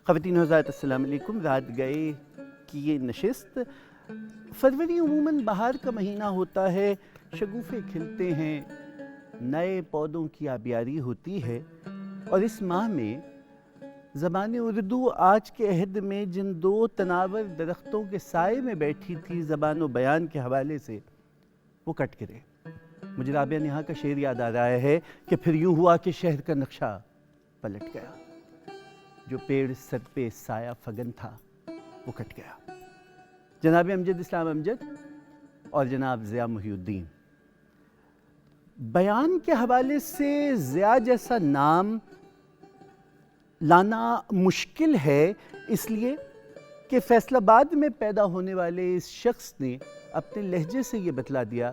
ख़वातीन हज़रात अस्सलाम वालेकुम। रात गए कि ये नशिस्त। फरवरी अमूमन बाहर का महीना होता है, शगुफ़े खिलते हैं, नए पौधों की आबियारी होती है। और इस माह में ज़बान उर्दू आज के अहद में जिन दो तनावर दरख्तों के साए में बैठी थी ज़बान व बयान के हवाले से, वो कट गिरे। मुझे राबिया नेहा का शेर याद आ रहा है कि फिर यूँ हुआ कि शहर का नक्शा पलट गया, जो पेड़ सर पे साया फगन था वो कट गया। जनाब अमजद इस्लाम अमजद और जनाब ज़िया मुहिउद्दीन। बयान के हवाले से ज़िया जैसा नाम लाना मुश्किल है, इसलिए कि फैसलाबाद में पैदा होने वाले इस शख्स ने अपने लहजे से ये बतला दिया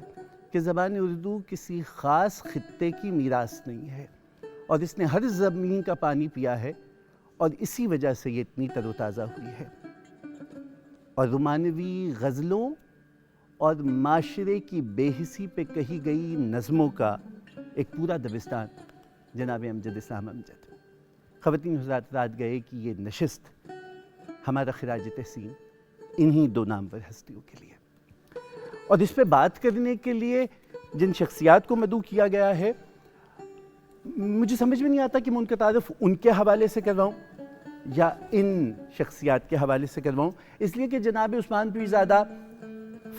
कि ज़बान उर्दू किसी ख़ास खित्ते की मीरास नहीं है और इसने हर ज़मीन का पानी पिया है और इसी वजह से ये इतनी तरोताज़ा हुई है। और रोमानवी गज़लों और माशरे की बेहिसी पे कही गई नज़मों का एक पूरा दबिस्तान जनाब अमजद इस्लाम अमजद। ख़वातीन हज़रात, रात गए कि ये नशिस्त हमारा खिराज तहसीन इन्हीं दो नामवर हस्तियों के लिए। और इस पर बात करने के लिए जिन शख्सियात को मदऊ किया गया है, मुझे समझ में नहीं आता कि मैं उनका तारुफ उनके हवाले से करवाऊँ या इन शख्सियात के हवाले से करवाऊँ, इसलिए कि जनाब Usman Pirzada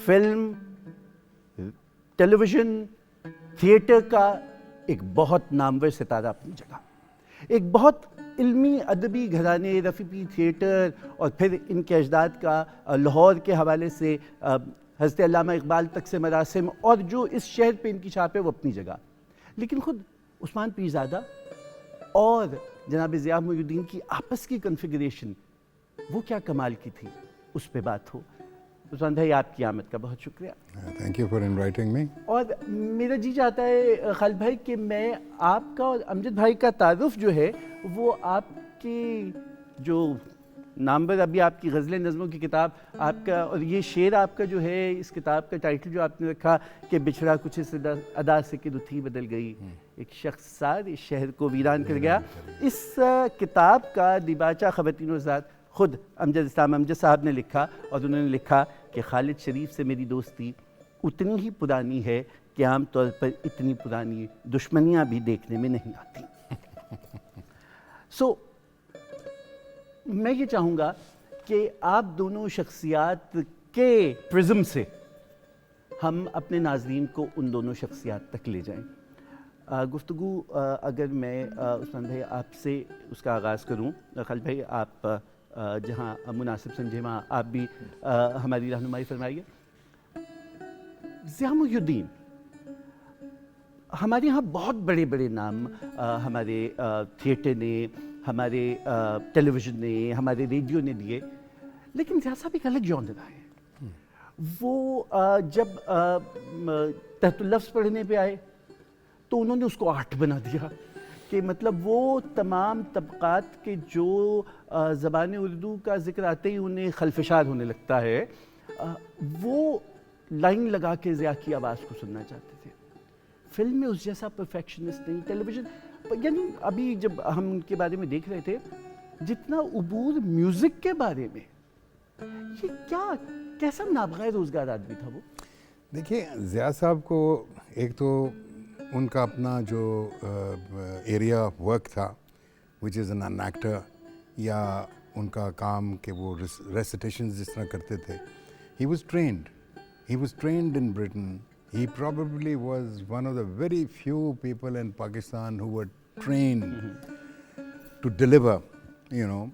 film, television, theatre का एक बहुत नामवर सितारा अपनी जगह, एक बहुत इल्मी अदबी घराने रफ़ी थिएटर और फिर इनके अजदाद का लाहौर के हवाले से हज़रत अल्लामा इक़बाल तक से मरासिम और जो इस शहर पे इनकी छाप है वो अपनी जगह। लेकिन ख़ुद उस्मान पीरज़ादा और जनाब ज़िया मुहिउद्दीन की आपस की कन्फिगरेशन वो क्या कमाल की थी, उस पे बात हो। उस्मान भाई, आपकी आमद का बहुत शुक्रिया। Thank you for inviting me. और मेरा जी चाहता है खालिद भाई कि मैं आपका और अमजद भाई का तारुफ जो है वो आपकी जो नामवर अभी आपकी गज़लें नज़मों की किताब आपका और ये शेर आपका जो है, इस किताब का टाइटल जो आपने रखा कि बिछड़ा कुछ इस अदा से कि रुथी बदल गई, एक शख्स सारे शहर को वीरान कर गया। इस किताब का दिबाचा ख़वातीन हज़रात ख़ुद अमजद इस्लाम अमजद साहब ने लिखा और उन्होंने लिखा कि खालिद शरीफ से मेरी दोस्ती उतनी ही पुरानी है कि आम तौर पर इतनी पुरानी दुश्मनियाँ भी देखने में नहीं आती। मैं ये चाहूँगा कि आप दोनों शख्सियात के प्रिज्म से हम अपने नाज़रीन को उन दोनों शख्सियात तक ले जाएं। गुफ्तगू अगर मैं उस्मान भाई आपसे उसका आगाज़ करूँ, खालिद भाई आप जहाँ मुनासिब समझे वहाँ आप भी हमारी रहनुमाई फरमाइए। ज़िया मुहिउद्दीन, हमारे यहाँ बहुत बड़े बड़े नाम हमारे थिएटर ने, हमारे टेलीविज़न ने, हमारे रेडियो ने दिए, लेकिन ज़िया साहब एक अलग जॉनर है। वो जब तहतुल लफ्ज़ पढ़ने पे आए तो उन्होंने उसको आर्ट बना दिया कि मतलब वो तमाम तबक़ात के जो ज़बान उर्दू का ज़िक्र आते ही उन्हें खलफशार होने लगता है, वो लाइन लगा के ज़िया की आवाज़ को सुनना चाहते थे। फिल्म में उस जैसा परफेक्शनिस्ट नहीं, टेलीविजन यानी अभी जब हम उनके बारे में देख रहे थे, जितना उबूर म्यूजिक के बारे में, ये क्या कैसा नाबगैर रोजगार आदमी था वो। देखिए ज़िया साहब को एक तो उनका अपना जो एरिया ऑफ वर्क था, विच इज़ एन एक्टर, या उनका काम कि वो रेसिटेशन जिस तरह करते थे, he was trend in Britain. He probably was one of the very few people in Pakistan who were trained to deliver, you know.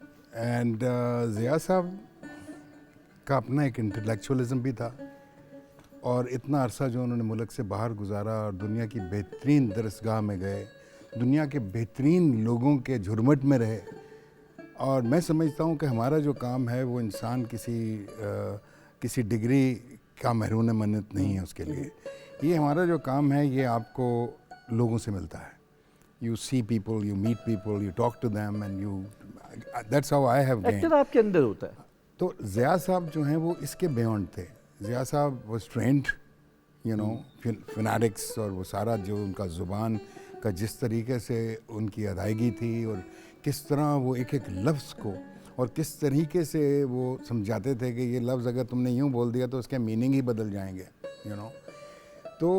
And Zia Sahab का अपना एक इंटेलेक्चुअलिज्म भी था, और इतना अरसा जो उन्होंने मुल्क से बाहर गुजारा और दुनिया की बेहतरीन दरसगाह में गए, दुनिया के बेहतरीन लोगों के झुरमट में रहे. और मैं समझता हूँ कि हमारा जो काम है वो इंसान किसी डिग्री का महरूम मन्नत नहीं है उसके लिए. ये हमारा जो काम है ये आपको लोगों से मिलता है. You see people, you meet people, you talk to them and you, that's how I have gained. Actor आपके अंदर होता है. तो ज़िया साहब जो हैं वो इसके बियॉन्ड थे. ज़िया साहब वाज ट्रेंड, यू नो, फिनाटिक्स, और वो सारा जो उनका ज़ुबान का जिस तरीके से उनकी अदायगी थी, और किस तरह वो एक एक लफ्ज़ को और किस तरीके से वो समझाते थे कि ये लफ्ज़ अगर तुमने यूँ बोल दिया तो उसके मीनिंग ही बदल जाएंगे, यू नो. तो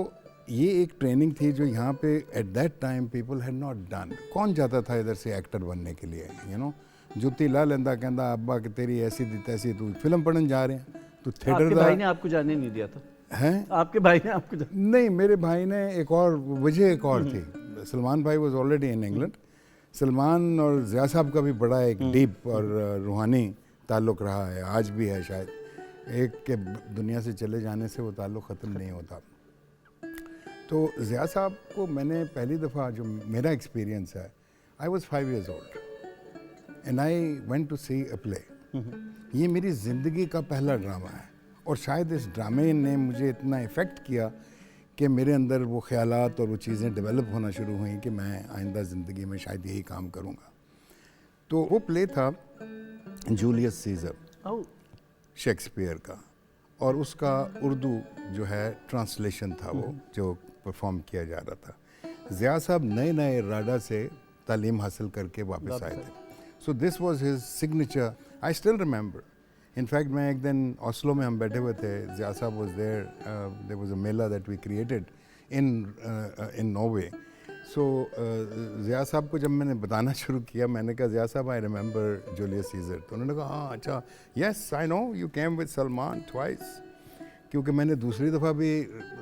ये एक ट्रेनिंग थी जो यहाँ पे eight that time people had not done. कौन जाता था इधर से एक्टर बनने के लिए, यू नो. जुत्ती ला लेंदा कहंदा अब्बा कि तेरी ऐसी दी तैसी, तू फिल्म पढ़न जा रहे हैं, तो थिएटर आपके भाई ने आपको जाने नहीं दिया था? हैं? आपके भाई ने आपको नहीं, मेरे भाई ने एक और वजह एक और थी. सलमान भाई was already in England. Salman और ज़िया साहब का भी बड़ा एक डीप और रूहानी ताल्लुक़ रहा है, आज भी है शायद. एक के दुनिया से चले जाने से वो ताल्लुक़ ख़त्म नहीं होता. तो ज़िया साहब को मैंने पहली दफ़ा, जो मेरा एक्सपीरियंस है, I was 5 years old and I went to see a play. ये मेरी ज़िंदगी का पहला ड्रामा है, और शायद इस ड्रामे ने मुझे इतना इफ़ेक्ट किया कि मेरे अंदर वो ख़यालात और वो चीज़ें डेवलप होना शुरू हुई कि मैं आइंदा ज़िंदगी में शायद यही काम करूँगा. तो वो प्ले था जूलियस सीज़र, शेक्सपियर का, और उसका उर्दू जो है ट्रांसलेशन था वो जो परफॉर्म किया जा रहा था. ज़िया साहब नए नए राडा से तालीम हासिल करके वापस आए थे. So this was his signature. I still remember. In fact मैं एक दिन ओस्लो में हम बैठे हुए थे, ज़िया साहब was there was a mela that we created in Norway. So Zia Sahab को जब मैंने बताना शुरू किया, मैंने कहा ज़िया साहब आई रिमेंबर जूलियस सीज़र. तो उन्होंने कहा हाँ अच्छा, yes I know you came with Salman twice. क्योंकि मैंने दूसरी दफ़ा भी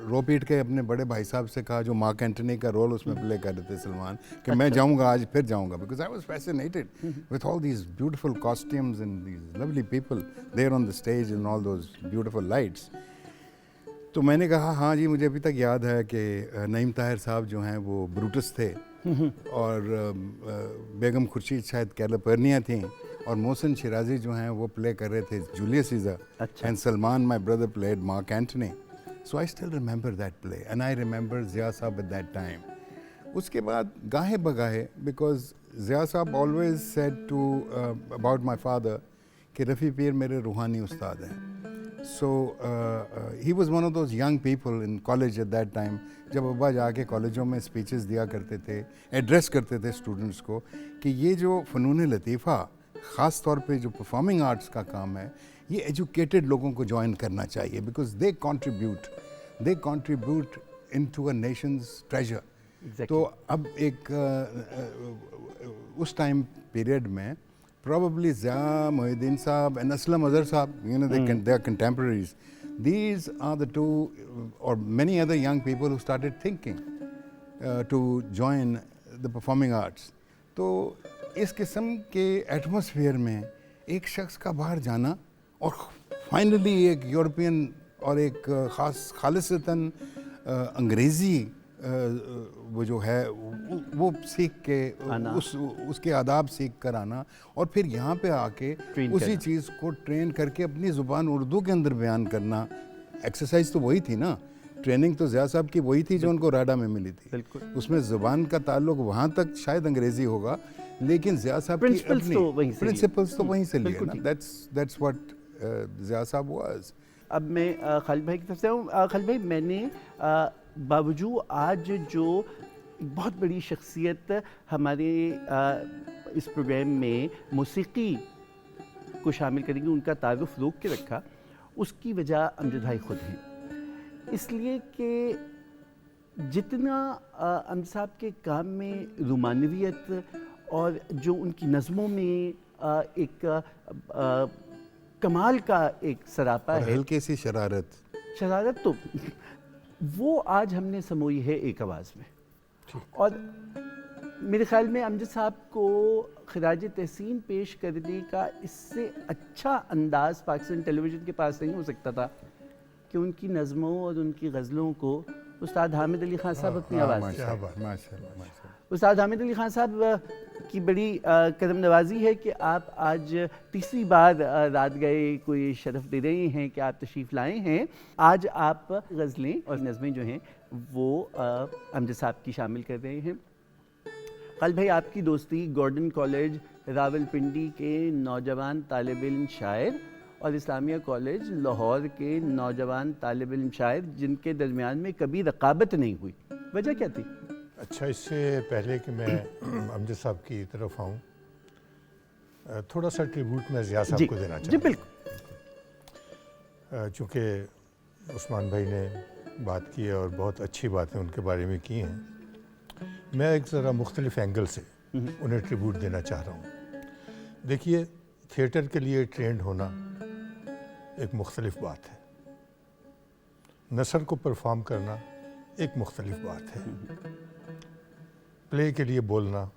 रो पीट के अपने बड़े भाई साहब से कहा, जो मार्क एंटनी का रोल उसमें प्ले कर रहे थे सलमान, कि मैं जाऊंगा आज, फिर जाऊंगा, because I was fascinated with all these beautiful costumes and these lovely people there on the stage in all those beautiful lights. तो मैंने कहा हाँ जी, मुझे अभी तक याद है कि नईम ताहिर साहब जो हैं वो ब्रूटस थे, और बेगम खुर्शीद शायद कैलिफोर्निया थी, और मोहसिन शिराजी जो हैं वो प्ले कर रहे थे Julius Caesar, and Salman my brother played Mark Antony. So I still remember that play and I remember Zia Sahab at that time. उसके बाद गाहे बगाहे, because Zia Sahab always said to about my father कि रफ़ी पीर मेरे रूहानी उस्ताद हैं. So he was one of those young people in college at that time. जब अब्बा जाके कॉलेजों में स्पीचेस दिया करते थे, एड्रेस करते थे स्टूडेंट्स को कि ये जो फ़नून लतीफ़ा, ख़ास तौर पे जो परफॉर्मिंग आर्ट्स का काम है, ये एजुकेटेड लोगों को ज्वाइन करना चाहिए, because they contribute into a Nations treasure. तो अब एक उस टाइम पीरियड में probably Zia, Muhyiddin Saab and Aslam Azhar Saab, you know, they are contemporaries. These are the two, or many other young people who started thinking to join the performing arts. तो इस किस्म के atmosphere में एक शख्स का बाहर जाना, और फाइनली एक यूरोपियन और एक खालिसतन अंग्रेज़ी वो जो है वो सीख के उसके आदाब सीख कर आना, और फिर यहाँ पे आके उसी चीज़ को ट्रेन करके अपनी ज़ुबान उर्दू के अंदर बयान करना. एक्सरसाइज तो वही थी ना, ट्रेनिंग तो ज़िया साहब की वही थी जो उनको राडा में मिली थी. उसमें ज़ुबान का ताल्लुक वहाँ तक शायद अंग्रेज़ी होगा, लेकिन ज़िया साहब की अपनी प्रिंसिपल्स तो वहीं से लिए ना. दैट्स व्हाट ज़िया साहब वाज. अब मैं खालिद भाई की तरफ से हूँ. खालिद भाई, मैंने बावजूद आज जो बहुत बड़ी शख्सियत हमारे इस प्रोग्राम में मौसीकी को शामिल करेंगे, उनका तारुफ रोक के रखा, उसकी वजह अमजद भाई खुद हैं। इसलिए कि जितना अमजद साहब के काम में रुमानवियत और जो उनकी नज़मों में एक कमाल का एक सरापा है, हल्की सी शरारत तो वो आज हमने समोई है एक आवाज़ में। और मेरे ख्याल में अमजद साहब को खराज तहसीन पेश करने का इससे अच्छा अंदाज़ पाकिस्तान टेलीविज़न के पास नहीं हो सकता था कि उनकी नज़मों और उनकी गज़लों को उस्ताद हामिद अली खान साहब अपनी आवाज़ में, उस्ताद हामिद अली खान साहब की बड़ी करम नवाजी है कि आप आज तीसरी बार रात गए कोई शरफ़ दे रहे हैं कि आप तशरीफ़ लाए हैं। आज आप गज़लें और नज़में जो हैं वो अमजद साहब की शामिल कर रहे हैं। कल भाई आपकी दोस्ती गॉर्डन कॉलेज रावलपिंडी के नौजवान तालिब इल्म शायर और इस्लामिया कॉलेज लाहौर के नौजवान तालिब इल्म शायर, जिनके दरमियान में कभी रकाबत नहीं हुई, वजह क्या थी? अच्छा, इससे पहले कि मैं अमजद साहब की तरफ आऊँ, थोड़ा सा ट्रिब्यूट मैं ज़िया साहब को देना चाहता हूँ। जी बिल्कुल। चूँकि उस्मान भाई ने बात की है और बहुत अच्छी बातें उनके बारे में की हैं, मैं एक ज़रा मुख्तलिफ एंगल से उन्हें ट्रिब्यूट देना चाह रहा हूँ। देखिए, थिएटर के लिए ट्रेंड होना एक मुख्तलिफ बात है, नसर को परफॉर्म करना एक मुख्तलिफ बात है, प्ले के लिए बोलना,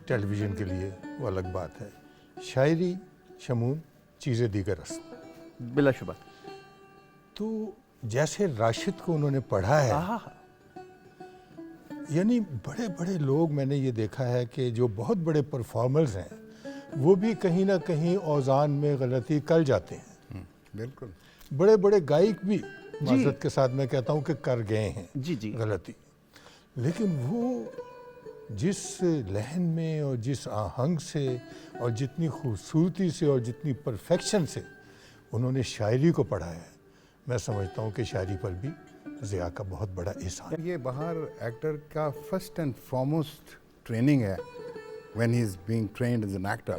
टेलीविज़न के लिए वो अलग बात है, शायरी शमून चीज़ें दीगर रस्म बिलाशुबा। तो जैसे राशिद को उन्होंने पढ़ा है, यानी बड़े बड़े लोग मैंने ये देखा है कि जो बहुत बड़े परफॉर्मर्स हैं वो भी कहीं ना कहीं औज़ान में गलती कर जाते हैं। बिल्कुल। बड़े बड़े गायक भी माज़रत के साथ मैं कहता हूँ कि कर गए हैं जी गलती, लेकिन वो जिस लहन में और जिस आहंग से और जितनी खूबसूरती से और जितनी परफेक्शन से उन्होंने शायरी को पढ़ा है, मैं समझता हूँ कि शायरी पर भी ज़िया का बहुत बड़ा एहसान है। ये बाहर एक्टर का फर्स्ट एंड फॉरमोस्ट ट्रेनिंग है, when he is being trained as an actor,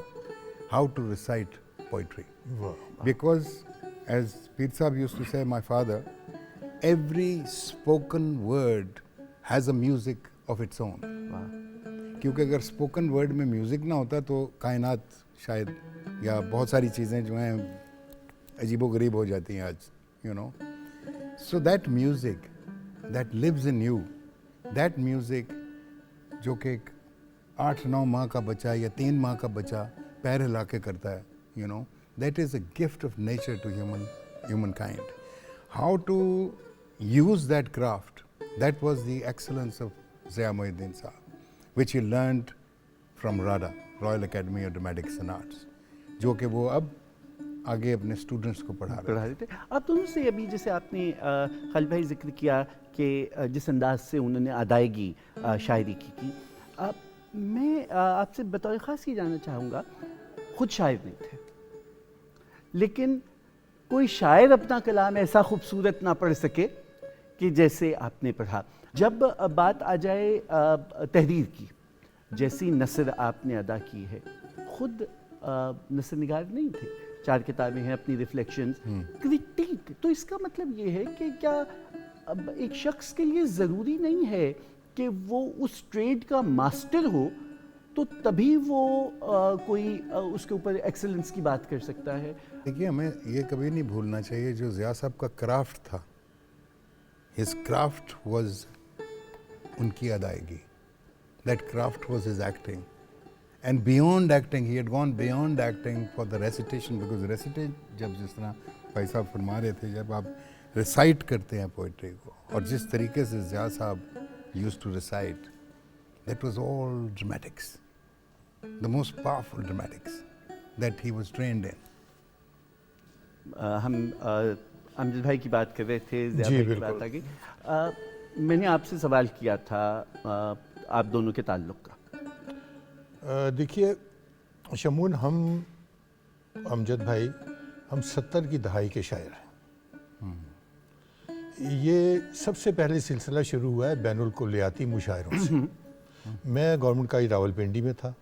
how to recite poetry. वाह, Because as Peer Sahab used to say, my father, every spoken word has a music of its own. क्योंकि अगर spoken word में music ना होता तो कायनात शायद या बहुत सारी चीज़ें जो हैं अजीबो गरीब हो जाती हैं आज, you know. So that music that lives in you, that music जो कि एक 8-9 माह का बच्चा या 3 माह का बच्चा पैर हिला के करता है, you know, that is a gift of nature to humankind. How to use that craft, that was the excellence of Zia Muhyiddin Sahab, which he learned from RADA, Royal Academy of Dramatics and Arts, जो कि वो अब आगे अपने students को पढ़ा रहे थे। आप दोनों से अभी जैसे आपने खालिद भाई जिक्र किया कि जिस अंदाज से उन्होंने अदायगी शायरी की, मैं आपसे बतौर ख़ास ये जानना चाहूँगा, खुद शायर नहीं थे, लेकिन कोई शायर अपना कलाम ऐसा खूबसूरत ना पढ़ सके कि जैसे आपने पढ़ा। जब बात आ जाए तहरीर की, जैसी नसर आपने अदा की है, खुद नसर निगार नहीं थे, 4 किताबें हैं, अपनी रिफ्लेक्शंस, क्रिटिक, तो इसका मतलब ये है कि क्या अब एक शख्स के लिए ज़रूरी नहीं है कि वो उस ट्रेड का मास्टर हो तो तभी वो कोई उसके ऊपर एक्सेलेंस की बात कर सकता है? देखिए, हमें ये कभी नहीं भूलना चाहिए जो ज़िया साहब का क्राफ्ट था, हिज क्राफ्ट वाज उनकी अदायगी, that craft was his acting, and beyond acting he had gone beyond acting for the recitation, because recitation जब जिस तरह भाई साहब फरमा रहे थे, जब आप रिसाइट करते हैं पोइट्री को, और जिस तरीके से ज़िया साहब used to recite, that was all dramatics, the most powerful dramatics that he was trained in. हम अमजद भाई की बात कर रहे थे, ज़िया जी भाई की बात आ गई। मैंने आपसे सवाल किया था आप दोनों के ताल्लुक़ का। देखिए शमून, हम अमजद भाई हम 70 की दहाई के शायर हैं। ये सबसे पहले सिलसिला शुरू हुआ है बैनुल कुल्लियाती मुशायरों से। मैं गवर्नमेंट कॉलेज रावलपिंडी में था,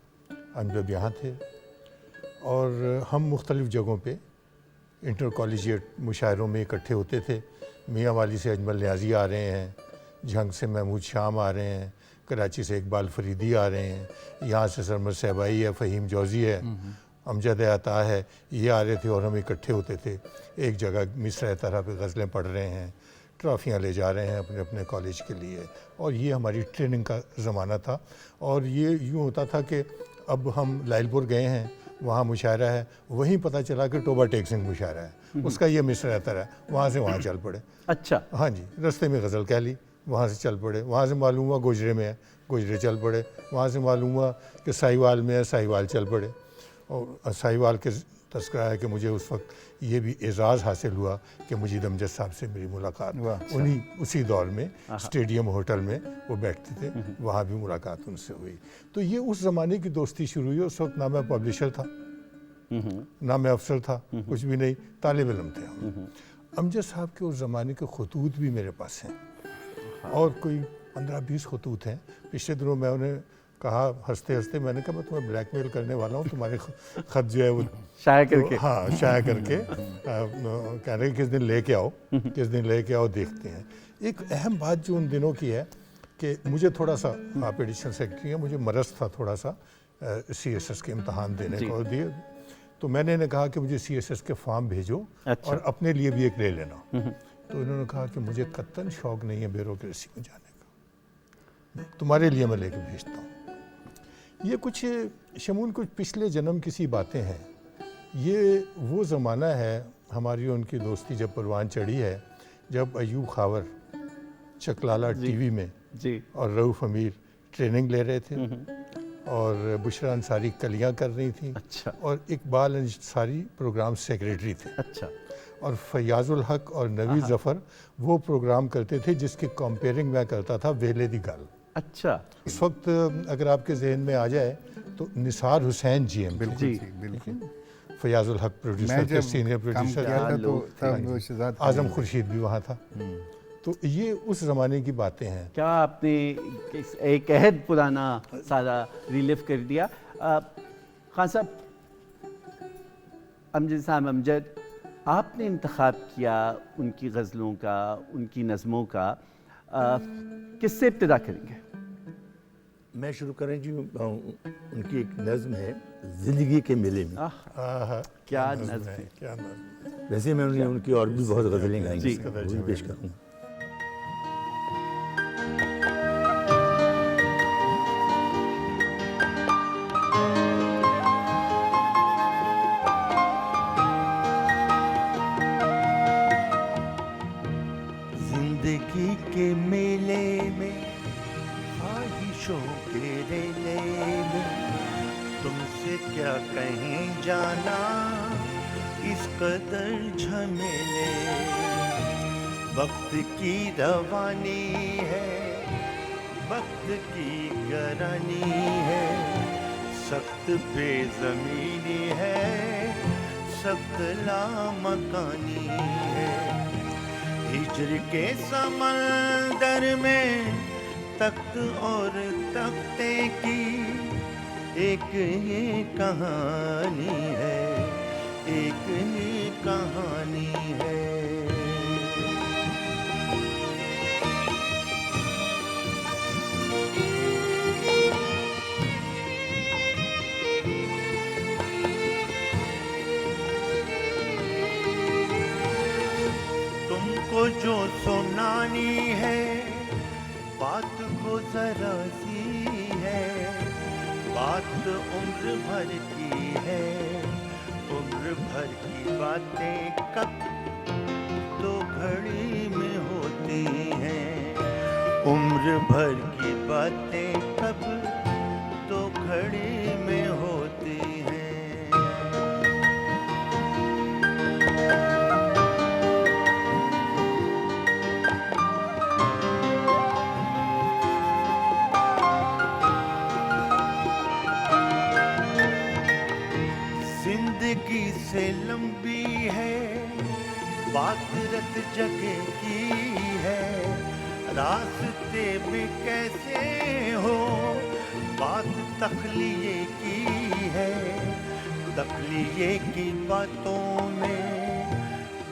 हम जब यहाँ थे, और हम मुख्तलिफ़ जगहों पे इंटर कॉलेजिएट मुशायरों में इकट्ठे होते थे। मियाँ वाली से अजमल न्याजी आ रहे हैं, झंग से महमूद शाम आ रहे हैं, कराची से इकबाल फरीदी आ रहे हैं, यहाँ से सरमद सहबाई है, फ़हीम जौज़ी है, अमजद अता है, ये आ रहे थे और हम इकट्ठे होते थे। एक जगह मिसरा तरह पे गज़लें पढ़ रहे हैं, ट्रॉफ़ियाँ ले जा रहे हैं अपने अपने कॉलेज के लिए, और ये हमारी ट्रेनिंग का ज़माना था। और ये यूँ होता था कि अब हम लाइलपुर गए हैं, वहाँ मुशायरा है, वहीं पता चला कि टोबा टेक सिंह मुशायरा है, उसका ये मिसरा तरह है, वहाँ से वहाँ चल पड़े। अच्छा, हाँ जी, रास्ते में गज़ल कह ली, वहाँ से चल पड़े। वहाँ से मालूम हुआ गुजरे में है, गुजरे चल पड़े। वहाँ से मालूम हुआ कि साहिवाल में है, साहिवाल चल पड़े। और साहिवाल के तस्करा है कि मुझे उस वक्त ये भी एज़ाज़ हासिल हुआ कि मुजीद अमजद साहब से मेरी मुलाकात उन्हीं उसी दौर में स्टेडियम होटल में वो बैठते थे, वहाँ भी मुलाकात उनसे हुई। तो ये उस ज़माने की दोस्ती शुरू हुई। उस वक्त ना मैं पब्लिशर था, ना मैं अफसर था, कुछ भी नहीं, तालिब इल्म थे हम। अमजद साहब के उस ज़माने के खतूत भी मेरे पास हैं, और कोई 15-20 खतूत हैं। पिछले दिनों मैं उन्हें कहा हंसते हंसते, मैंने कहा मैं तुम्हें ब्लैकमेल करने वाला हूँ, तुम्हारे ख़त जो है वो शाया करके। हाँ, शाया करके कह रहे किस दिन लेके आओ, किस दिन लेके आओ, देखते हैं। एक अहम बात जो उन दिनों की है कि मुझे थोड़ा सा, आप एडिशनल सेक्रेटरी हैं, मुझे मरज़ था थोड़ा सा CSS के इम्तहान देने को दिए, तो मैंने इन्हें कहा कि मुझे CSS के फॉर्म भेजो, अच्छा। और अपने लिए भी एक ले लेना। तो इन्होंने कहा कि मुझे कत्तन शौक़ नहीं है ब्यूरोक्रेसी में जाने का, तुम्हारे लिए मैं लेके भेजता हूँ। ये कुछ शमून कुछ पिछले जन्म की सी बातें हैं। ये वो ज़माना है हमारी उनकी दोस्ती जब परवान चढ़ी है, जब अयूब खावर चकलाला टीवी में जी, और रऊफ़ अमीर ट्रेनिंग ले रहे थे, और बुशरा अंसारी कलियाँ कर रही थी, अच्छा, और इकबाल अंसारी प्रोग्राम सेक्रेटरी थे, अच्छा, और फयाजुल हक और नवीद ज़फ़र वो प्रोग्राम करते थे जिसकी कंपेयरिंग मैं करता था वेले दी गल। अच्छा, इस वक्त अगर आपके जहन में आ जाए तो निसार हुसैन GM, बिल्कुल जी। ठीक, बिल्कुल। फयाजुल हक प्रोड्यूसर मैं थे, जब सीनियर काम प्रोड्यूसर, किया था तो लोग तब शहजाद आजम खुर्शीद भी वहाँ था। तो ये उस ज़माने की बातें हैं। क्या आपने एक अहद पुराना सारा रिलीव कर दिया। खान साहब, अमजद साहब अमजद, आपने इंतखाब किया उनकी गज़लों का, उनकी नज़मों का, किससे इब्तिदा करेंगे? मैं शुरू करें जी, उनकी एक नज़्म है ज़िंदगी के मेले में। आहा, क्या नज़्म नज़्म है, है। क्या नज़्म है। वैसे मैं उनकी और भी बहुत गज़लें गाई जी। हैं, वो भी पेश करूँ। जिंदगी के मेले में, ख्वाहिशों के रेले में, तुमसे क्या कहीं जाना इस कदर झमेले। वक्त की रवानी है, वक्त की गरानी है, सख्त बेज़मीनी है, सख्त लामकानी है। हिज्र के समंदर में तख्त और तख्ते की एक ही कहानी है, एक ही कहानी है। तुमको जो सुनानी है बात को जरा सी है, बात उम्र भर की है, उम्र भर की बातें कब तो घड़ी में होती हैं, उम्र भर की बातें कब तो घड़ी में होती हैं। जिंदगी से लंबी है बात रत जगह की है, रास्ते में कैसे हो, बात तखलिए की है, तखलिए की बातों में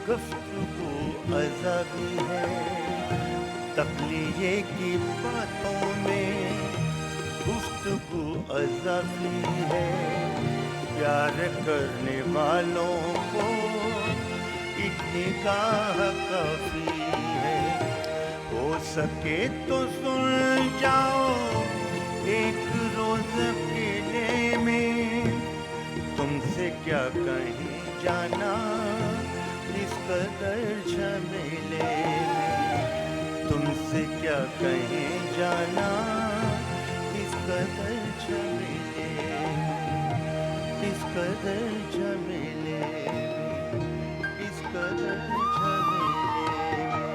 गुफ्तगू अज़ाबी है, तखलिए की बातों में गुफ्तगू अज़ाबी है, प्यार करने वालों को एक निगाह काफी है, हो सके तो सुन जाओ एक रोज अकेले में, तुमसे क्या कहीं जाना इस कदर झमेले में, तुमसे क्या कहीं जाना इस कदर झमेले में, इस कदर झमेले में, इस कदर झमेले में।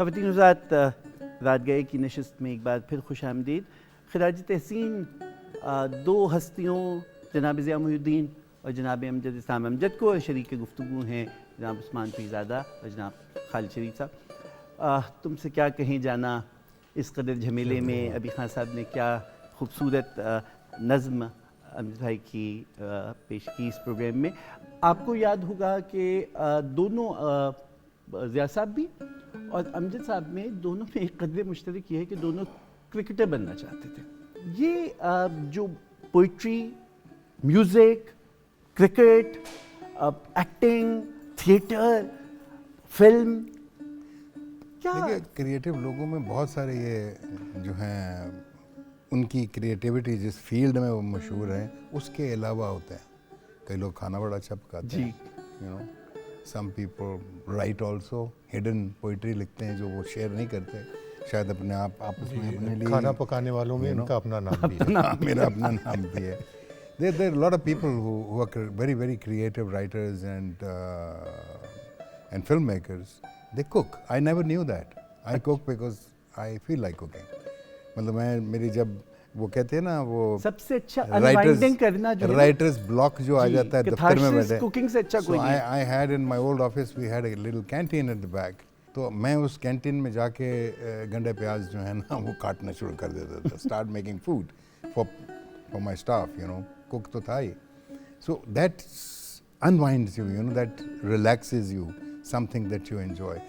ख़वातीन हज़रात, रात गए की नशस्त में एक बार फिर खुश आमदीद। खिराज तहसीन दो हस्तियों जनाब ज़िया मुहिउद्दीन और जनाब अमजद इस्लाम अमजद को शरीक गुफ्तगू हैं जनाब उस्मान पीरज़ादा और जनाब खालिद शरीफ साहब। तुमसे क्या कहीं जाना इस कदर झमेले में, अभी खान साहब ने क्या खूबसूरत नज़्म अमजद भाई की पेश की इस प्रोग्राम में। आपको याद होगा कि दोनों ज़िया साहब भी और अमजद साहब में दोनों में एक कदर मुश्तरक ये है कि दोनों क्रिकेटर बनना चाहते थे। ये जो poetry, music, cricket, acting, theatre, film, क्या देखिए क्रिएटिव लोगों में बहुत सारे ये जो हैं उनकी क्रिएटिविटी जिस फील्ड में वो मशहूर हैं उसके अलावा होते हैं। कई लोग खाना बड़ा अच्छा पकाते हैं, you know, some people write also, hidden poetry लिखते हैं जो वो शेयर नहीं करते शायद अपने आप आपस में अपने लिए। खाना पकाने वालों में इनका अपना नाम भी है। मेरा अपना नाम भी है। There are a lot of people who are very creative writers and filmmakers. They cook. I never knew that. I cook because I feel like cooking. मतलब मैं मेरी जब वो कहते हैं ना वो सबसे अच्छा अनवाइंडिंग करना जो है राइटर्स ब्लॉक जो आ जाता है दफ्तर में बैठे, कुकिंग से अच्छा कोई नहीं। I had in my old office we had a little canteen at the back. तो मैं उस कैंटीन में जाके गंडे प्याज जो है ना वो काटना शुरू कर देता था। Start making food for my staff, you know, cook तो था ही। So that unwinds you, you know, that relaxes you, something that you enjoy.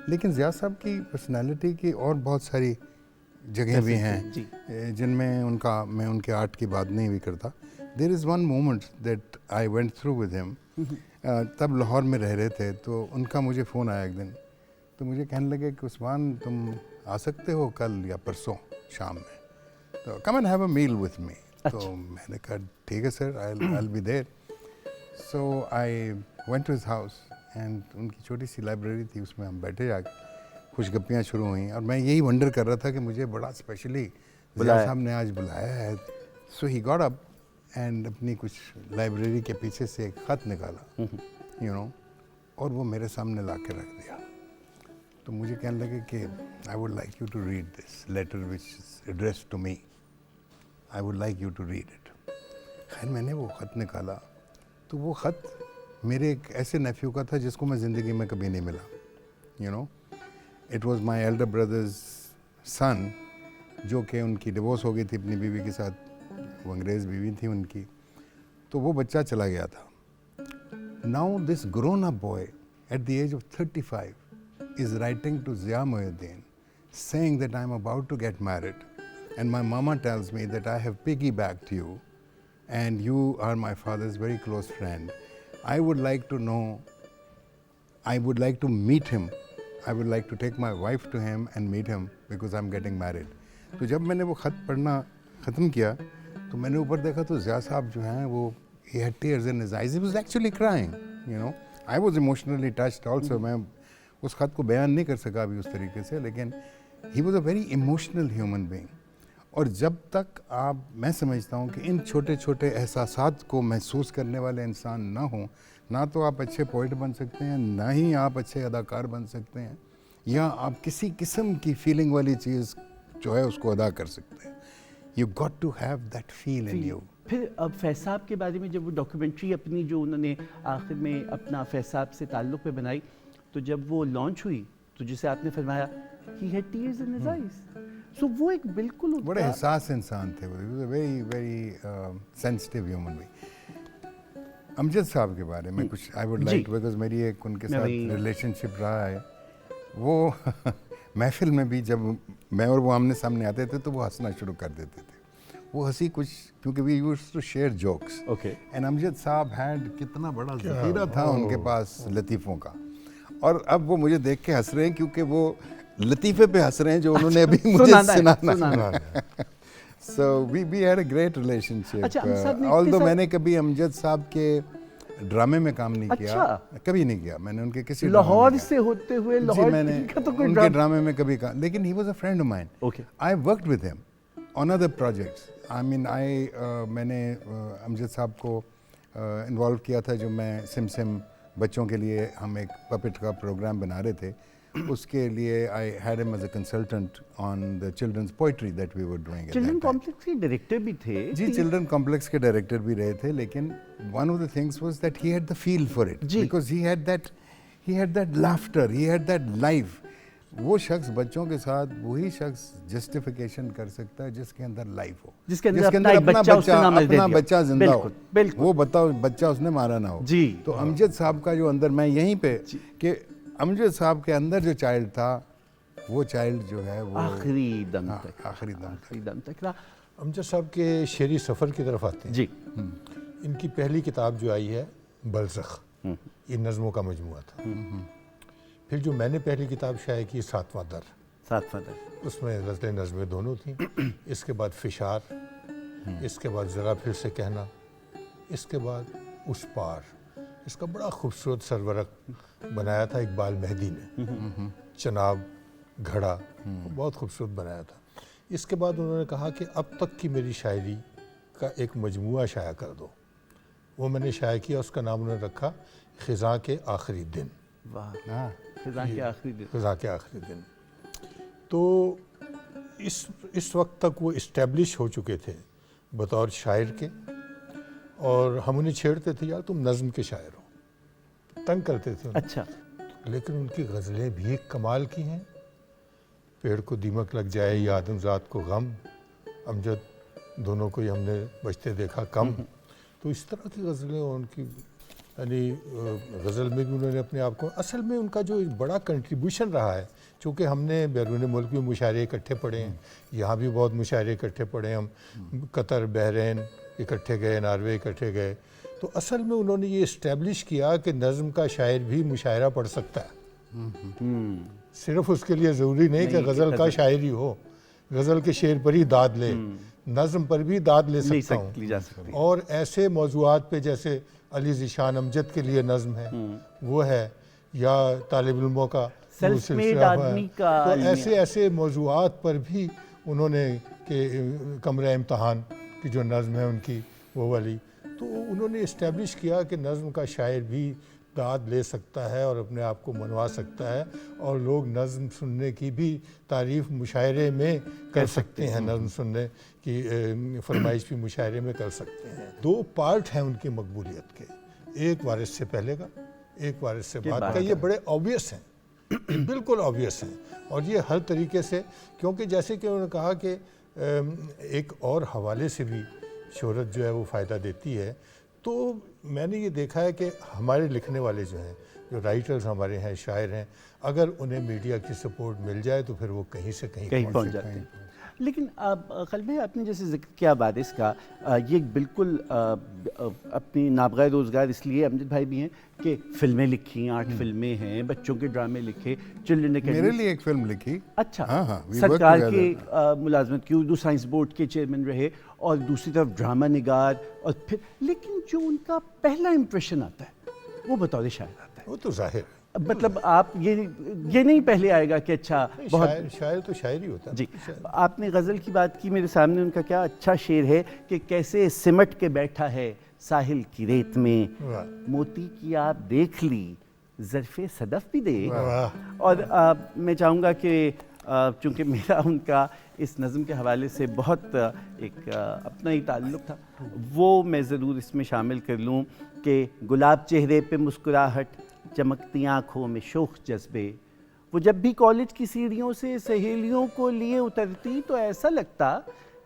लेकिन ज़िया साहब की पर्सनालिटी की और बहुत सारी जगह भी हैं जिनमें उनका, मैं उनके आर्ट की बात नहीं भी करता। There is one moment that I went through with him. तब लाहौर में रह रहे थे तो उनका मुझे फ़ोन आया एक दिन, तो मुझे कहने लगे कि उस्मान तुम आ सकते हो कल या परसों शाम में, तो come and have a meal with me. तो मैंने कहा ठीक है sir, I will be there. So I went to his house and उनकी छोटी सी लाइब्रेरी थी, उसमें हम बैठे जाके खुशगप्पियाँ शुरू हुई और मैं यही वंडर कर रहा था कि मुझे बड़ा स्पेशली ज़िया साहब ने आज बुलाया है। सो ही गॉट अप एंड अपनी कुछ लाइब्रेरी के पीछे से एक ख़त निकाला, यू नो, और वो मेरे सामने ला के रख दिया। तो मुझे कहने लगे कि I would like you to read this letter which is addressed to me, I would like you to read it. खैर मैंने वो ख़त निकाला तो वो ख़त मेरे एक ऐसे नेफ्यू का था जिसको मैं ज़िंदगी में कभी नहीं मिला, you know. It was my elder brother's son, जो कि उनकी डिवोर्स हो गई थी अपनी बीवी के साथ, वो अंग्रेज़ बीवी थी उनकी, तो वो बच्चा चला गया था। Now this grown up boy at the age of 35 is writing to Zia Muhyiddin saying that I'm about to get married and my mama tells me that I have piggybacked you and you are my father's very close friend. I would like to know, I would like to meet him. I would like to take my wife to him and meet him because I'm getting married. तो जब मैंने वो ख़त पढ़ना ख़त्म किया तो मैंने ऊपर देखा तो ज़िया साहब जो हैं वो he had tears in his eyes. He was actually crying, you know. I was emotionally touched also. मैं उस खत को बयान नहीं कर सका अभी उस तरीके से, लेकिन he was a very emotional human being. और जब तक मैं समझता हूँ कि इन छोटे छोटे एहसासात को महसूस करने वाले इंसान ना हों, ना तो आप अच्छे पोइट बन सकते हैं, ना ही आप अच्छे अदाकार बन सकते हैं, या आप किसी किस्म की फीलिंग वाली चीज़ जो है उसको अदा कर सकते हैं. You got to have that feel in you. फिर अब फैसाब के बारे में जब वो डॉक्यूमेंट्री अपनी जो उन्होंने आखिर में अपना फैसाब से ताल्लुक़ पे बनाई, तो जब वो लॉन्च हुई तो जिसे आपने फरमाया he had tears in his eyes. So वो एक बिल्कुल बड़े एहसास इंसान थे वो. He was a very very sensitive human being. Amjad साहब के बारे में कुछ I would like, because मेरी एक उनके साथ रिलेशनशिप रहा है. वो महफिल में भी जब मैं और वो आमने सामने आते थे तो वो हंसना शुरू कर देते थे. वो हंसी कुछ, क्योंकि we used to share jokes. Okay. And Amjad Sahab had कितना बड़ा ज़ख़ीरा था उनके पास लतीफ़ों का. और अब वो मुझे देख के हंस रहे हैं क्योंकि वो लतीफ़े पे हंस रहे हैं जो उन्होंने अभी मुझे सुनाना. So we had a great relationship. Although मैंने कभी अमजद साहब के ड्रामे में काम नहीं किया, कभी नहीं किया मैंने उनके किसी लाहौर से होते हुए लाहौर मैंने तो कोई उनके ड्रामे में कभी काम, लेकिन he was a friend of mine. Okay. I worked with him on other projects. I mean मैंने अमजद साहब को इन्वॉल्व किया था. जो मैं सिम बच्चों के लिए हम एक पपेट का प्रोग्राम बना रहे थे, उसके लिए I had him as a consultant on the children's poetry that we were doing. Children complex के डायरेक्टर भी थे. जी, चिल्ड्रन कॉम्प्लेक्स के डायरेक्टर भी रहे थे, लेकिन one of the things was that he had the feel for it. Because he had that laughter, he had that life. वो शख्स बच्चों के साथ वही शख्स जस्टिफिकेशन कर सकता है जिसके अंदर लाइफ हो, जिसके अंदर अपना बच्चा जिंदा हो. वो बताओ बच्चा उसने मारा ना हो. जी. तो अमजद साहब का जो अंदर, मैं यहीं पे कि अमजद साहब के अंदर जो चाइल्ड था, वो चाइल्ड जो है वो आखिरी दम तक रहा. अमजद साहब के शेरी सफ़र की तरफ आते हैं. जी. इनकी पहली किताब जो आई है बलज़ख, ये नज़मों का मजमुआ था. फिर जो मैंने पहली किताब शाये की सातवां दर, उसमें गज़लें नज़में दोनों थी. इसके बाद फिशार, इसके बाद ज़रा फिर से कहना, इसके बाद उस पार. इसका बड़ा खूबसूरत सरवरक बनाया था इकबाल मेहदी ने. चनाब घड़ा बहुत खूबसूरत बनाया था. इसके बाद उन्होंने कहा कि अब तक की मेरी शायरी का एक मजमुआ शाया कर दो. वो मैंने शाया किया, उसका नाम उन्होंने रखा ख़िज़ा के आखिरी दिन. वाह. ख़िज़ा के आखिरी दिन. तो इस वक्त तक वो इस्टेब्लिश हो चुके थे बतौर शायर के, और हम उन्हें छेड़ते थे, यार तुम नज़्म के शायर हो, तंग करते थे उन्हें. अच्छा. लेकिन उनकी गज़लें भी एक कमाल की हैं. पेड़ को दीमक लग जाए या आदमज़ात को गम, अमजद दोनों को ही हमने बचते देखा कम. तो इस तरह की गज़लें उनकी, यानी गज़ल में भी उन्होंने अपने आप को, असल में उनका जो बड़ा कंट्रीब्यूशन रहा है, चूँकि हमने बैरून मुल्क में मुशायरे इकट्ठे पढ़े हैं, यहाँ भी बहुत मुशायरे इकट्ठे पढ़े. हम कतर, बहरीन इकट्ठे गए, नॉर्वे इकट्ठे गए. तो असल में उन्होंने ये इस्टेब्लिश किया कि नज़्म का शायर भी मुशायरा पढ़ सकता है. सिर्फ उसके लिए ज़रूरी नहीं कि गज़ल का शायर ही हो, गज़ल के शेर पर ही दाद ले, नज़्म पर भी दाद ले सकता हूँ. और ऐसे मौज़ूआत पे जैसे अली ज़ीशान अमजद के लिए नज़्म है, वो है, या तालिब इल्मों का सिलसिला है. तो ऐसे मौज़ूआत पर भी उन्होंने के कमरा इम्तहान की जो नज़्म है उनकी, वो वाली, तो उन्होंने इस्टेब्लिश किया कि नज़्म का शायर भी दाद ले सकता है और अपने आप को मनवा सकता है, और लोग नज़्म सुनने की भी तारीफ़ मुशायरे में कर सकते हैं, नज़्म सुनने की फरमाइश भी मुशायरे में कर सकते हैं. 2 पार्ट हैं उनकी मकबूलियत के, एक वारिस से पहले का, एक वारिस से बाद का. ये बड़े ऑब्वियस हैं, ये बिल्कुल ऑब्वियस हैं. और ये हर तरीके से, क्योंकि जैसे कि उन्होंने कहा कि एक और हवाले से भी शोहरत जो है वो फ़ायदा देती है. तो मैंने ये देखा है कि हमारे लिखने वाले जो हैं, जो राइटर्स हमारे हैं, शायर हैं, अगर उन्हें मीडिया की सपोर्ट मिल जाए तो फिर वो कहीं से कहीं पहुंच जाते हैं. लेकिन खलील भाई, आपने जैसे जिक्र किया वारिस का, ये बिल्कुल अपनी नाबगा रोज़गार इसलिए अमजद भाई भी हैं कि फिल्में लिखी, 8 फिल्में हैं, बच्चों के ड्रामे लिखे, चिल्ड्रन अकेडमी, मेरे लिए एक फिल्म लिखी. अच्छा. सरकार के मुलाजमत की, उर्दू साइंस बोर्ड के चेयरमैन रहे, और दूसरी तरफ ड्रामा निगार, और फिर लेकिन जो उनका पहला इम्प्रेशन आता है वो बतौर शायर आता है। वो तो जाहिर है, मतलब आप ये नहीं पहले आएगा कि अच्छा बहुत शायर तो शायर ही होता है। जी। आपने गज़ल की बात की, मेरे सामने उनका क्या अच्छा शेर है कि कैसे सिमट के बैठा है साहिल की रेत में, वाह। मोती की आप देख ली ज़र्फ़े सदफ भी दे। वाह। और मैं चाहूँगा कि चूँकि मेरा उनका इस नज़म के हवाले से बहुत एक अपना ही ताल्लुक़ था, वो मैं ज़रूर इसमें शामिल कर लूँ कि गुलाब चेहरे पे मुस्कुराहट, चमकती आँखों में शोख जज्बे, वो जब भी कॉलेज की सीढ़ियों से सहेलियों को लिए उतरती तो ऐसा लगता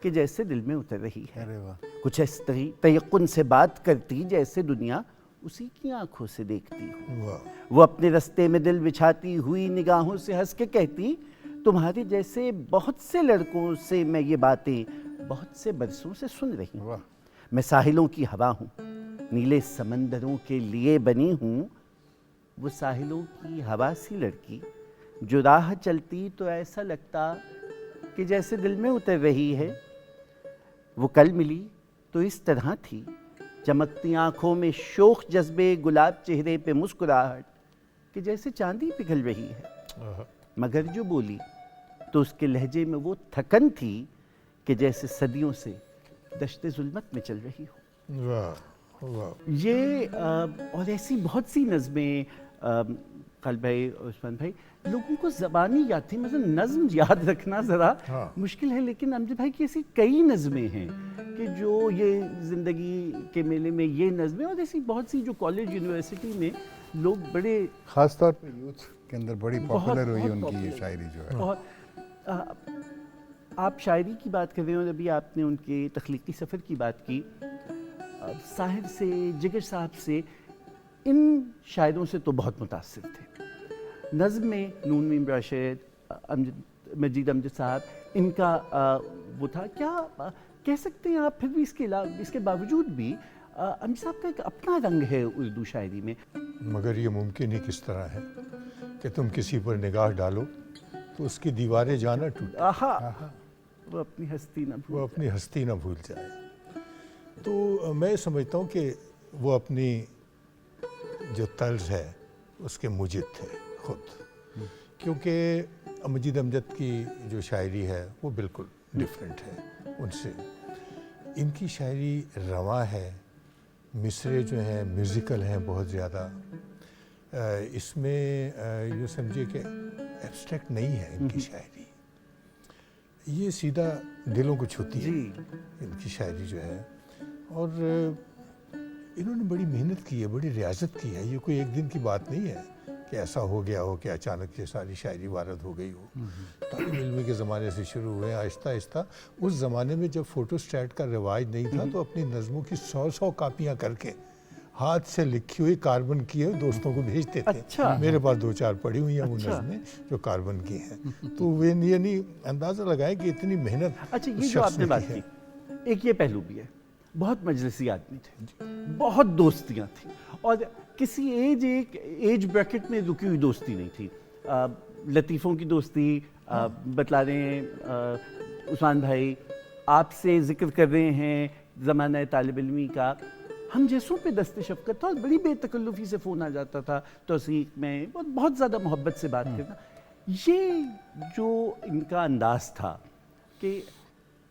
कि जैसे दिल में उतर रही है। अरे वाह। कुछ इस तयक्कुन से बात करती जैसे दुनिया उसी की आंखों से देखती हो। वाह। वो अपने रास्ते में दिल बिछाती हुई निगाहों से हंस के कहती, तुम्हारे जैसे बहुत से लड़कों से मैं ये बातें बहुत से बरसों से सुन रही हूँ। वाह। मैं साहिलों की हवा हूँ, नीले समंदरों के लिए बनी हूँ। वो साहिलों की हवा सी लड़की जो राह चलती तो ऐसा लगता कि जैसे दिल में उतर रही है। वो कल मिली तो इस तरह थी, चमकती आंखों में शोख जज्बे, गुलाब चेहरे पे मुस्कुराहट कि जैसे चांदी पिघल रही है। मगर जो बोली तो उसके लहजे में वो थकन थी कि जैसे सदियों से दश्ते जुल्मत में चल रही हो। वाह वाह। ये और ऐसी बहुत सी नज़में खालिद भाई, उस्मान भाई, लोगों को ज़बानी याद थी, मतलब नज़्म याद रखना ज़रा हाँ। मुश्किल है, लेकिन अमजद भाई की ऐसी कई नज़में हैं कि जो ये ज़िंदगी के मेले में ये नज़में, और ऐसी बहुत सी जो कॉलेज यूनिवर्सिटी में लोग बड़े खास तौर पे यूथ के अंदर बड़ी बहुत- पॉपुलर हुई बहुत उनकी ये popular। शायरी जो है। और आप शायरी की बात कर रहे हो और अभी आपने उनके तख्लीकी सफ़र की बात की। साहिर से, जिगर साहब से, इन शायरों से तो बहुत मुतासिर थे। नज़्म में नून मीम राशिद, मजीद अमजद साहब, इनका वो था क्या कह सकते हैं आप। फिर भी इसके बावजूद भी अमजद साहब का एक अपना रंग है उर्दू शायरी में। मगर ये मुमकिन ही किस तरह है कि तुम किसी पर निगाह डालो तो उसकी दीवारें जाना टूटे, आहा, वो अपनी हस्ती न वो अपनी हस्ती ना भूल जाए। तो मैं समझता हूँ कि वो अपनी जो तर्ज है उसके मुजिद थे खुद, क्योंकि मजीद अमजद की जो शायरी है वो बिल्कुल डिफरेंट है उनसे। इनकी शायरी रवा है, मिसरे जो हैं म्यूज़िकल हैं बहुत ज़्यादा। इसमें यूँ समझिए कि एब्स्ट्रैक्ट नहीं है इनकी शायरी, ये सीधा दिलों को छूती है इनकी शायरी जो है। और इन्होंने बड़ी मेहनत की है, बड़ी रियाजत की है। ये कोई एक दिन की बात नहीं है कि ऐसा हो गया हो कि अचानक ये सारी शायरी वारद हो गई हो। तालिब इल्मी के ज़माने से शुरू हुए, आहिस्ता आहिस्ता। उस ज़माने में जब फ़ोटोस्टैट का रिवाज नहीं था तो अपनी नज़मों की 100 कापियाँ करके हाथ से लिखी हुई कार्बन की है दोस्तों को भेजते थे। अच्छा। मेरे पास 2-4 पड़ी हुई हैं वो नज़में जो कार्बन की हैं। तो वे यानी अंदाज़ा लगाएं कि इतनी मेहनत। अच्छा, ये उस जो शख्स आपने ने बात है। की, एक ये पहलू भी है, बहुत मजलिसी आदमी थे, बहुत दोस्तियां थी, और किसी एज ब्रैकेट में रुकी हुई दोस्ती नहीं थी। लतीफ़ों की दोस्ती बतला रहे हैं उस्मान भाई, आपसे जिक्र कर रहे हैं ज़माना तालिब इल्मी का। हम जैसों पे दस्ते शफ़क़त था और बड़ी बेतकल्लुफ़ी से फ़ोन आ जाता था तौसीक़ में, बहुत ज़्यादा मोहब्बत से बात करना। ये जो इनका अंदाज़ था कि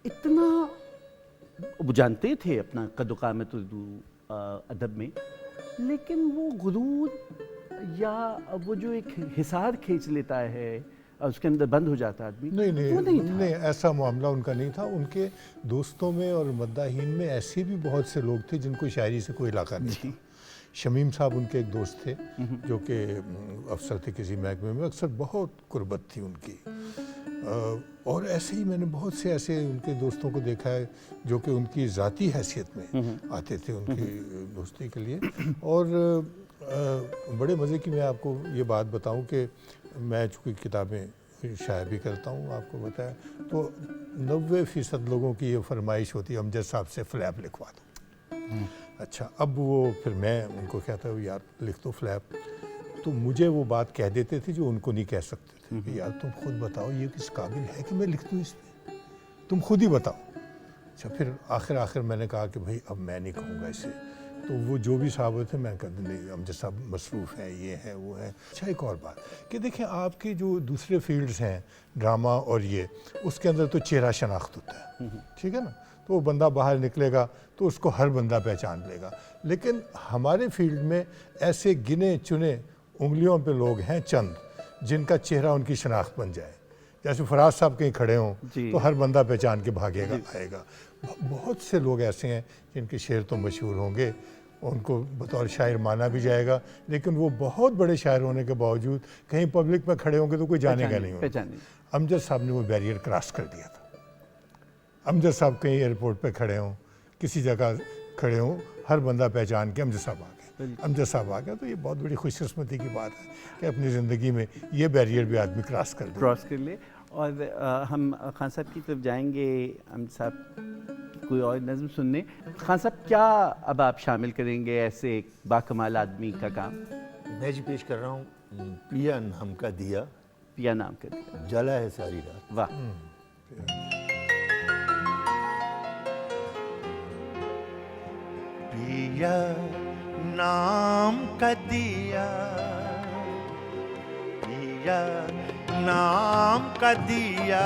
इतना, वो जानते थे अपना कद-ओ-क़ामत उर्दू अदब में, लेकिन वो गुरूर या वो जो एक हिसार खींच लेता है और उसके अंदर बंद हो जाता आदमी, वो नहीं था। नहीं, ऐसा मामला उनका नहीं था। उनके दोस्तों में और मद्दाहीन में ऐसे भी बहुत से लोग थे जिनको शायरी से कोई इलाका नहीं था। शमीम साहब उनके एक दोस्त थे जो कि अफसर थे किसी महकमे में, अक्सर बहुत कुर्बत थी उनकी। और ऐसे ही मैंने बहुत से ऐसे उनके दोस्तों को देखा है जो कि उनकी ज़ाती हैसियत में आते थे उनकी दोस्ती के लिए। और बड़े मज़े की मैं आपको ये बात बताऊं कि मैं चूँकि किताबें शाया भी करता हूँ, आपको बताया, तो 90% लोगों की ये फरमाइश होती है अमजद साहब से फ्लैप लिखवा दो। अच्छा, अब वो फिर मैं उनको कहता हूँ यार लिख दो फ्लैप, तो मुझे वो बात कह देते थे जो उनको नहीं कह सकते थे कि यार तुम खुद बताओ ये किस काबिल है कि मैं लिख दूँ इस पर, तुम खुद ही बताओ। अच्छा, फिर आखिर मैंने कहा कि भाई अब मैं नहीं कहूँगा इसे। तो वो जो भी साहब थे, मैं कहते नहीं, हम जैसा मसरूफ़ हैं, ये है वो है। अच्छा, एक और बात कि देखिए, आपके जो दूसरे फील्ड्स हैं, ड्रामा और ये, उसके अंदर तो चेहरा शनाख्त होता है, ठीक है ना। तो वो बंदा बाहर निकलेगा तो उसको हर बंदा पहचान लेगा। लेकिन हमारे फील्ड में ऐसे गिने चुने उंगलियों पे लोग हैं चंद, जिनका चेहरा उनकी शनाख्त बन जाए। जैसे फराज साहब कहीं खड़े हों तो हर बंदा पहचान के भागेगा, आएगा। बहुत से लोग ऐसे हैं जिनके शेर तो मशहूर होंगे, उनको बतौर शायर माना भी जाएगा, लेकिन वो बहुत बड़े शायर होने के बावजूद कहीं पब्लिक में खड़े होंगे तो कोई जानेगा नहीं उनको। अमजद साहब ने वो बैरियर क्रॉस कर दिया था। अमजद साहब कहीं एयरपोर्ट पे खड़े हों, किसी जगह खड़े हों, हर बंदा पहचान के अमजद साहब आ गए, अमजद साहब आ गया। तो ये बहुत बड़ी खुशकिस्मती की बात है कि अपनी ज़िंदगी में ये बैरियर भी आदमी क्रॉस कर ले। और हम खान साहब की तरफ जाएंगे, अमजद साहब कोई और नज़म सुनने। खान साहब, क्या अब आप शामिल करेंगे ऐसे एक बाकमाल आदमी का काम? मैं जी पेश कर रहा हूँ पिया नाम का दिया, पिया नाम का दिया, जला है सारी रात। वाह। पिया नाम का दिया, पिया नाम का दिया,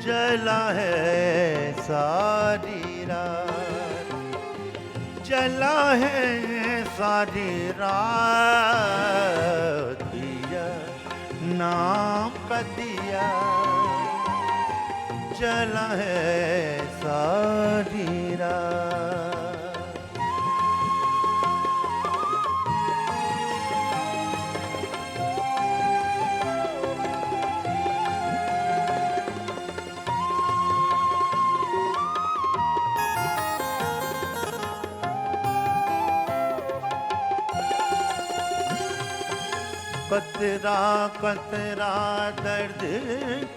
जला है सारी रात, जला है सारी रात। पिया नाम का दिया, जला है सारी रात। कतरा कतरा दर्द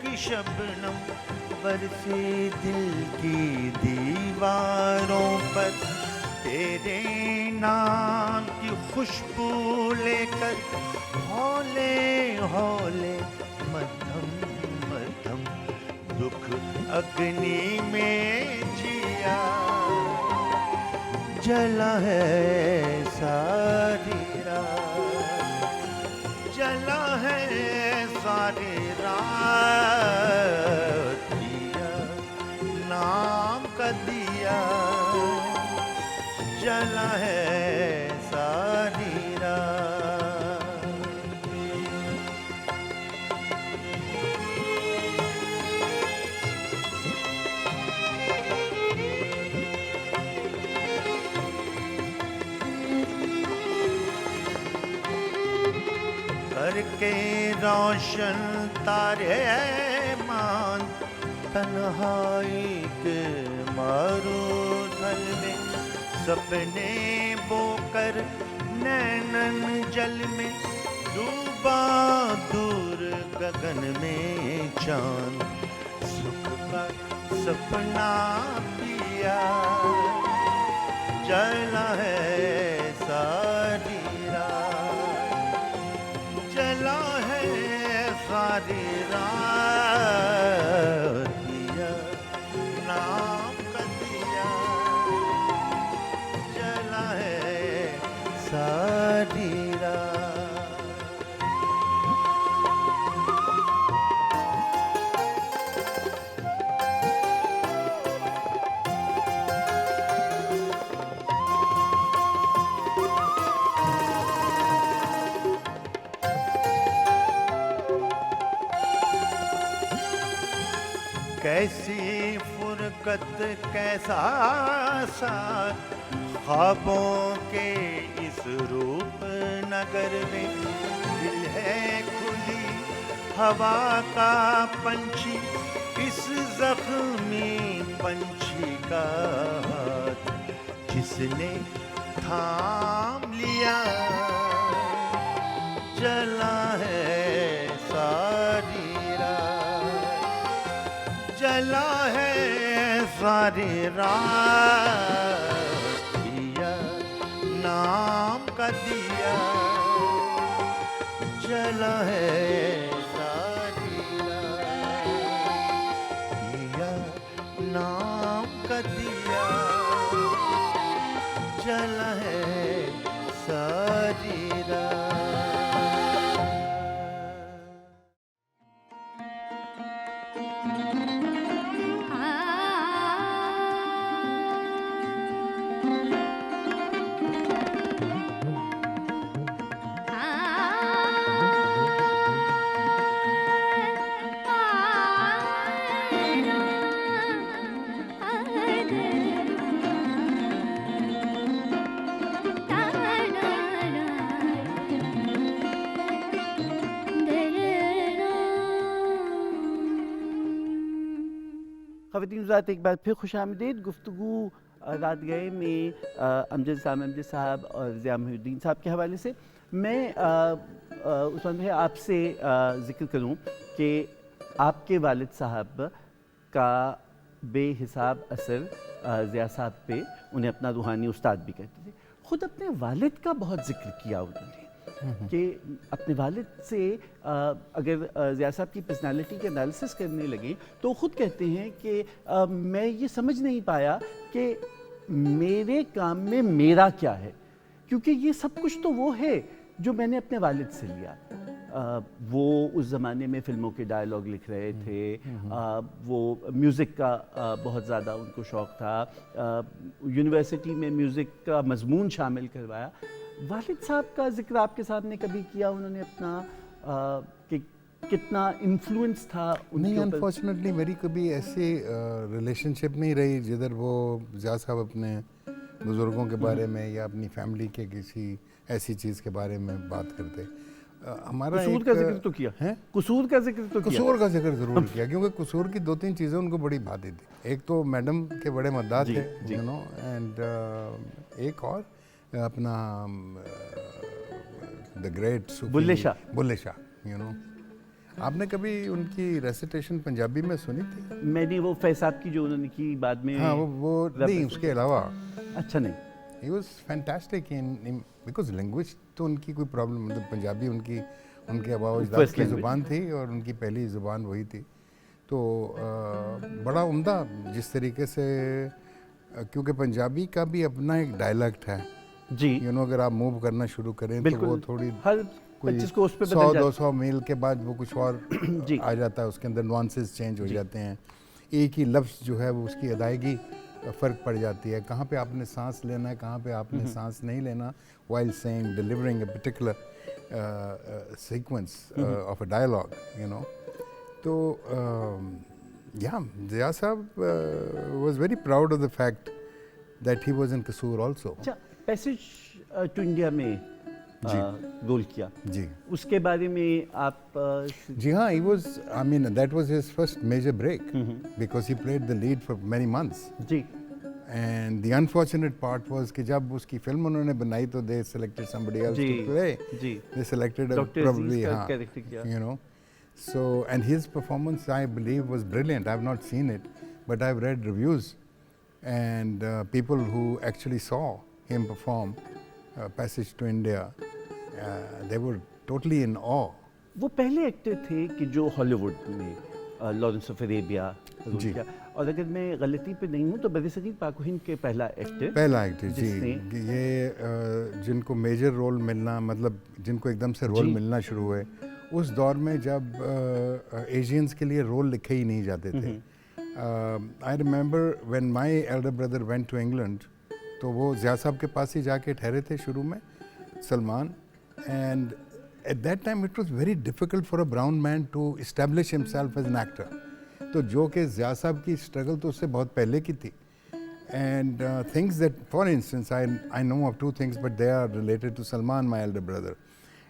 की शबनम बरसे दिल की दीवारों पर, तेरे नाम की खुशबू लेकर हौले हौले मध्यम मध्यम दुख अग्नि में जिया, जला है सारी रात, जला है सारी रात। पिया नाम का दिया, जला है सारी रात। करके रोशन तारे मान, तन्हाई के मारूथल में सपने बोकर नैनन जल में, डूबा दूर गगन में चांद, सुख का सपना पिया, जला है सारी रात, जला है सारी रात। पिया नाम का दिया, जला है सारी रात। कैसी फुरकत कैसा साथ, ख्वाबों के इस रूप नगर में, दिल है खुली हवा का पंछी, इस जख्मी पंछी का हाथ, जिसने थाम लिया, जला है सारी रात, जला है सारी रात। पिया नाम का दिया, जला है सारी रात। पिया दिया, जला है सारी रात। ख़वातीन हज़रात, एक बार फिर खुशामदीद। गुफ्तगू रात गए में अमजद साहब और ज़िया मोहिउद्दीन साहब के हवाले से मैं उस्मान भाई आपसे ज़िक्र करूं कि आपके वालिद साहब का बेहिसाब असर ज़िया साहब पे, उन्हें अपना रूहानी उस्ताद भी कहते थे। ख़ुद अपने वालिद का बहुत ज़िक्र किया उन्होंने कि अपने वालिद से अगर ज़िया साहब की पर्सनालिटी के एनालिसिस करने लगे तो ख़ुद कहते हैं कि मैं ये समझ नहीं पाया कि मेरे काम में मेरा क्या है, क्योंकि ये सब कुछ तो वो है जो मैंने अपने वालिद से लिया। वो उस ज़माने में फ़िल्मों के डायलॉग लिख रहे थे, वो म्यूज़िक का बहुत ज़्यादा उनको शौक़ था, यूनिवर्सिटी में म्यूज़िक का मजमून शामिल करवाया। वालिद साहब का जिक्र आपके सामने कभी किया उन्होंने अपना कि कितना इन्फ्लुएंस था उनके नहीं, ऊपर? अनफॉर्चुनेटली मेरी कभी ऐसी रिलेशनशिप नहीं रही जिधर वो ज़िया साहब अपने बुज़ुर्गों के बारे में या अपनी फैमिली के किसी ऐसी चीज़ के बारे में बात करते। हमारा कसूर एक का जिक्र तो किया है, कसूर का जिक्र तो किया। कसूर का जिक्र ज़रूर किया, क्योंकि कसूर की दो तीन चीज़ें उनको बड़ी भाती थी। एक तो मैडम के बड़े मद्दात जी, थे, जी। यू नो, एंड एक और अपना the great Bulleh Shah. Bulleh Shah, you know. आपने कभी उनकी रेसिटेशन पंजाबी में सुनी थी? मैंने वो फैज साहब की जो उन्होंने की बाद में, हाँ, वो नहीं, उसके अलावा अच्छा नहीं, he was fantastic in because language तो उनकी कोई प्रॉब्लम, मतलब पंजाबी उनके आबाओ अजदाद First की language। ज़ुबान थी और उनकी पहली ज़ुबान वही थी। तो बड़ा उम्दा जिस तरीके से, क्योंकि पंजाबी का भी अपना एक डायलेक्ट है, जी यू नो, अगर आप मूव करना शुरू करें तो बिल्कुल, वो थोड़ी हर कोई 25 को उस पे 100-200 मील के बाद वो कुछ और जी। आ जाता है, उसके अंदर नुआंसेस चेंज हो जाते हैं। एक ही लफ्ज़ जो है वो उसकी अदायगी फ़र्क पड़ जाती है, कहाँ पे आपने सांस लेना है, कहाँ पे आपने सांस नहीं लेना, while saying delivering a particular sequence of a dialogue, you know. तो yeah, Zia Saab was very proud of the fact that he was in Kasoor also. अच्छा, पैसेज टू इंडिया में जी। रोल किया, जी उसके बारे में आप जी हाँ, he was, I mean, that was his first major break because he played the lead for many months. Ji And the unfortunate part was कि जब उसकी फिल्म उन्होंने बनाई तो they selected somebody else ji, to play. Ji. They selected a Dr. probably Aziz का हाँ, character किया। you know. So and his performance I believe was brilliant. I've not seen it, but I've read reviews and people who actually saw him perform Passage to India. They were totally in awe. वो पहले actor थे कि जो Hollywood में Lawrence of Arabia role जी। किया, और अगर मैं गलती पे नहीं हूँ तो बरसगीर पाक हिंद के पहला एक्टर, पहला एक्टर जी, जिसने- ये जिनको मेजर रोल मिलना, मतलब जिनको एकदम से रोल जी। मिलना शुरू हुए उस दौर में जब एशियंस के लिए रोल लिखे ही नहीं जाते थे। I remember when my elder brother went to England, तो वो ज़िया साहब के पास ही जाके ठहरे थे शुरू में, Salman, and at that time it was very difficult for a brown man to establish himself as an actor. तो जो कि ज़िया साहब की स्ट्रगल तो उससे बहुत पहले की थी। And things that, for instance, I know of two things, but they are related to Salman, my elder brother.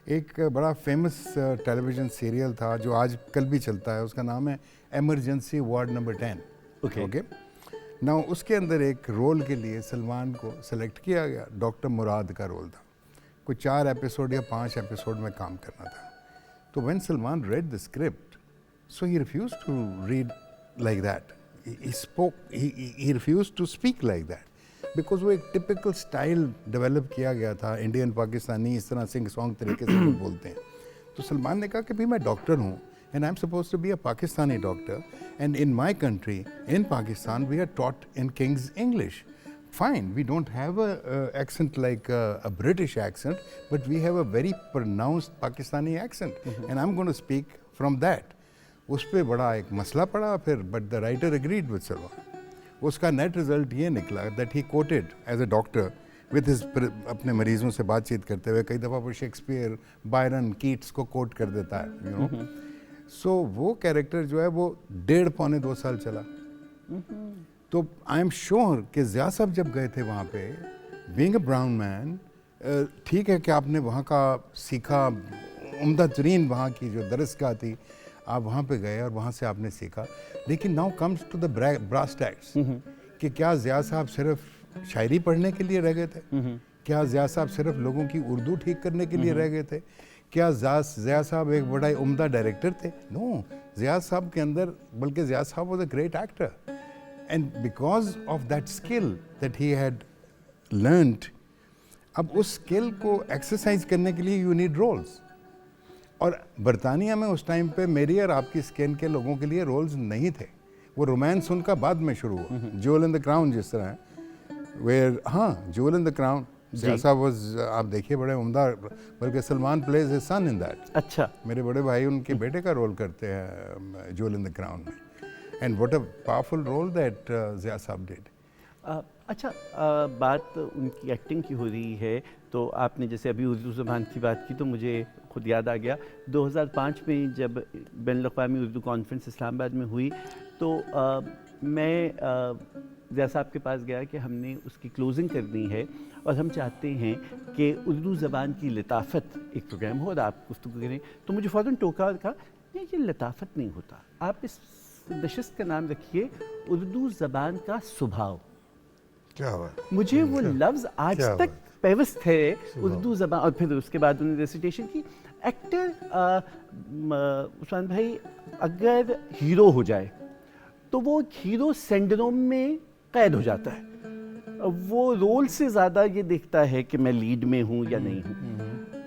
एक बड़ा फेमस टेलीविज़न सीरियल था जो आज कल भी चलता है, उसका नाम है emergency ward number 10। Okay. Okay ना, उसके अंदर एक रोल के लिए सलमान को सेलेक्ट किया गया, डॉक्टर मुराद का रोल था। कुछ 4 एपिसोड या 5 एपिसोड में काम करना था। तो when Salman read the script, so he refused to read like that. He refused to speak like that because वो एक टिपिकल स्टाइल डेवलप किया गया था, इंडियन पाकिस्तानी इस तरह सिंग सॉन्ग तरीके से लोग बोलते हैं। तो सलमान ने कहा कि भाई मैं डॉक्टर हूँ, and I'm supposed to be a Pakistani doctor. And in my country, in Pakistan, we are taught in King's English. Fine, we don't have a accent like a British accent, but we have a very pronounced Pakistani accent, and I'm going to speak from that. उस पे बड़ा एक मसला पड़ा फिर, but the writer agreed with Salman. उसका net result ये निकला that he quoted as a doctor with his अपने मरीजों से बातचीत करते हुए कई दफ़ा वो शेक्सपियर, बायरन, कीट्स को कोट कर देता है, यू नो. सो वो कैरेक्टर जो है वो 1.5-2 साल चला. तो आई एम श्योर कि ज़िया साहब जब गए थे वहाँ पे, बीइंग अ ब्राउन मैन, ठीक है कि आपने वहाँ का सीखा, उम्दा तरीन वहाँ की जो दरसगाह थी, आप वहाँ पे गए और वहाँ से आपने सीखा. लेकिन now comes to the brass tacks कि क्या ज़िया साहब सिर्फ शायरी पढ़ने के लिए रह गए थे? क्या ज़िया साहब सिर्फ लोगों की उर्दू ठीक करने के लिए रह गए थे? क्या ज़िया साहब एक बड़ा उम्दा डायरेक्टर थे? नो, ज़िया साहब के अंदर, बल्कि ज़िया साहब was a great actor, and because of that skill that he had learned, अब उस स्किल को एक्सरसाइज करने के लिए यू नीड रोल्स. और बरतानिया में उस टाइम पे मेरी और आपकी स्किन के लोगों के लिए रोल्स नहीं थे. वो रोमांस उनका बाद में शुरू हुआ. ज्वेल इन द क्राउन जिस तरह है, वेयर, हाँ, jewel in the crown, Zia साहब वाज, आप देखिए, बड़े उम्दा, बल्कि Salman plays his son in that. अच्छा, मेरे बड़े भाई उनके बेटे का रोल करते हैं ज्वेल इन द क्राउन में. And what a powerful role that Zia sahab did. अच्छा, बात उनकी एक्टिंग की हो रही है, तो आपने जैसे अभी उर्दू ज़बान की बात की तो मुझे खुद याद आ गया 2005 में जब बैनुल-अक़वामी उर्दू कॉन्फ्रेंस इस्लामाबाद में हुई तो मैं ज़िया साहब के पास गया कि हमने उसकी क्लोजिंग करनी है और हम चाहते हैं कि उर्दू ज़बान की लताफ़त एक प्रोग्राम हो और आप गुफ्तगू करें. तो मुझे फ़ौरन टोका और कहा नहीं, ये लताफ़त नहीं होता, आप इस नशिस्त का नाम रखिए उर्दू ज़बान का स्वभाव. क्या हुआ? मुझे वो लफ्ज़ आज तक पेवस्त है, उर्दू ज़बान. और फिर उसके बाद उन्होंने रेसिटेशन की. एक्टर उस्मान भाई अगर हीरो हो जाए तो वो हीरो सिंड्रोम में कैद हो जाता है. वो रोल से ज़्यादा ये देखता है कि मैं लीड में हूँ या नहीं हूँ.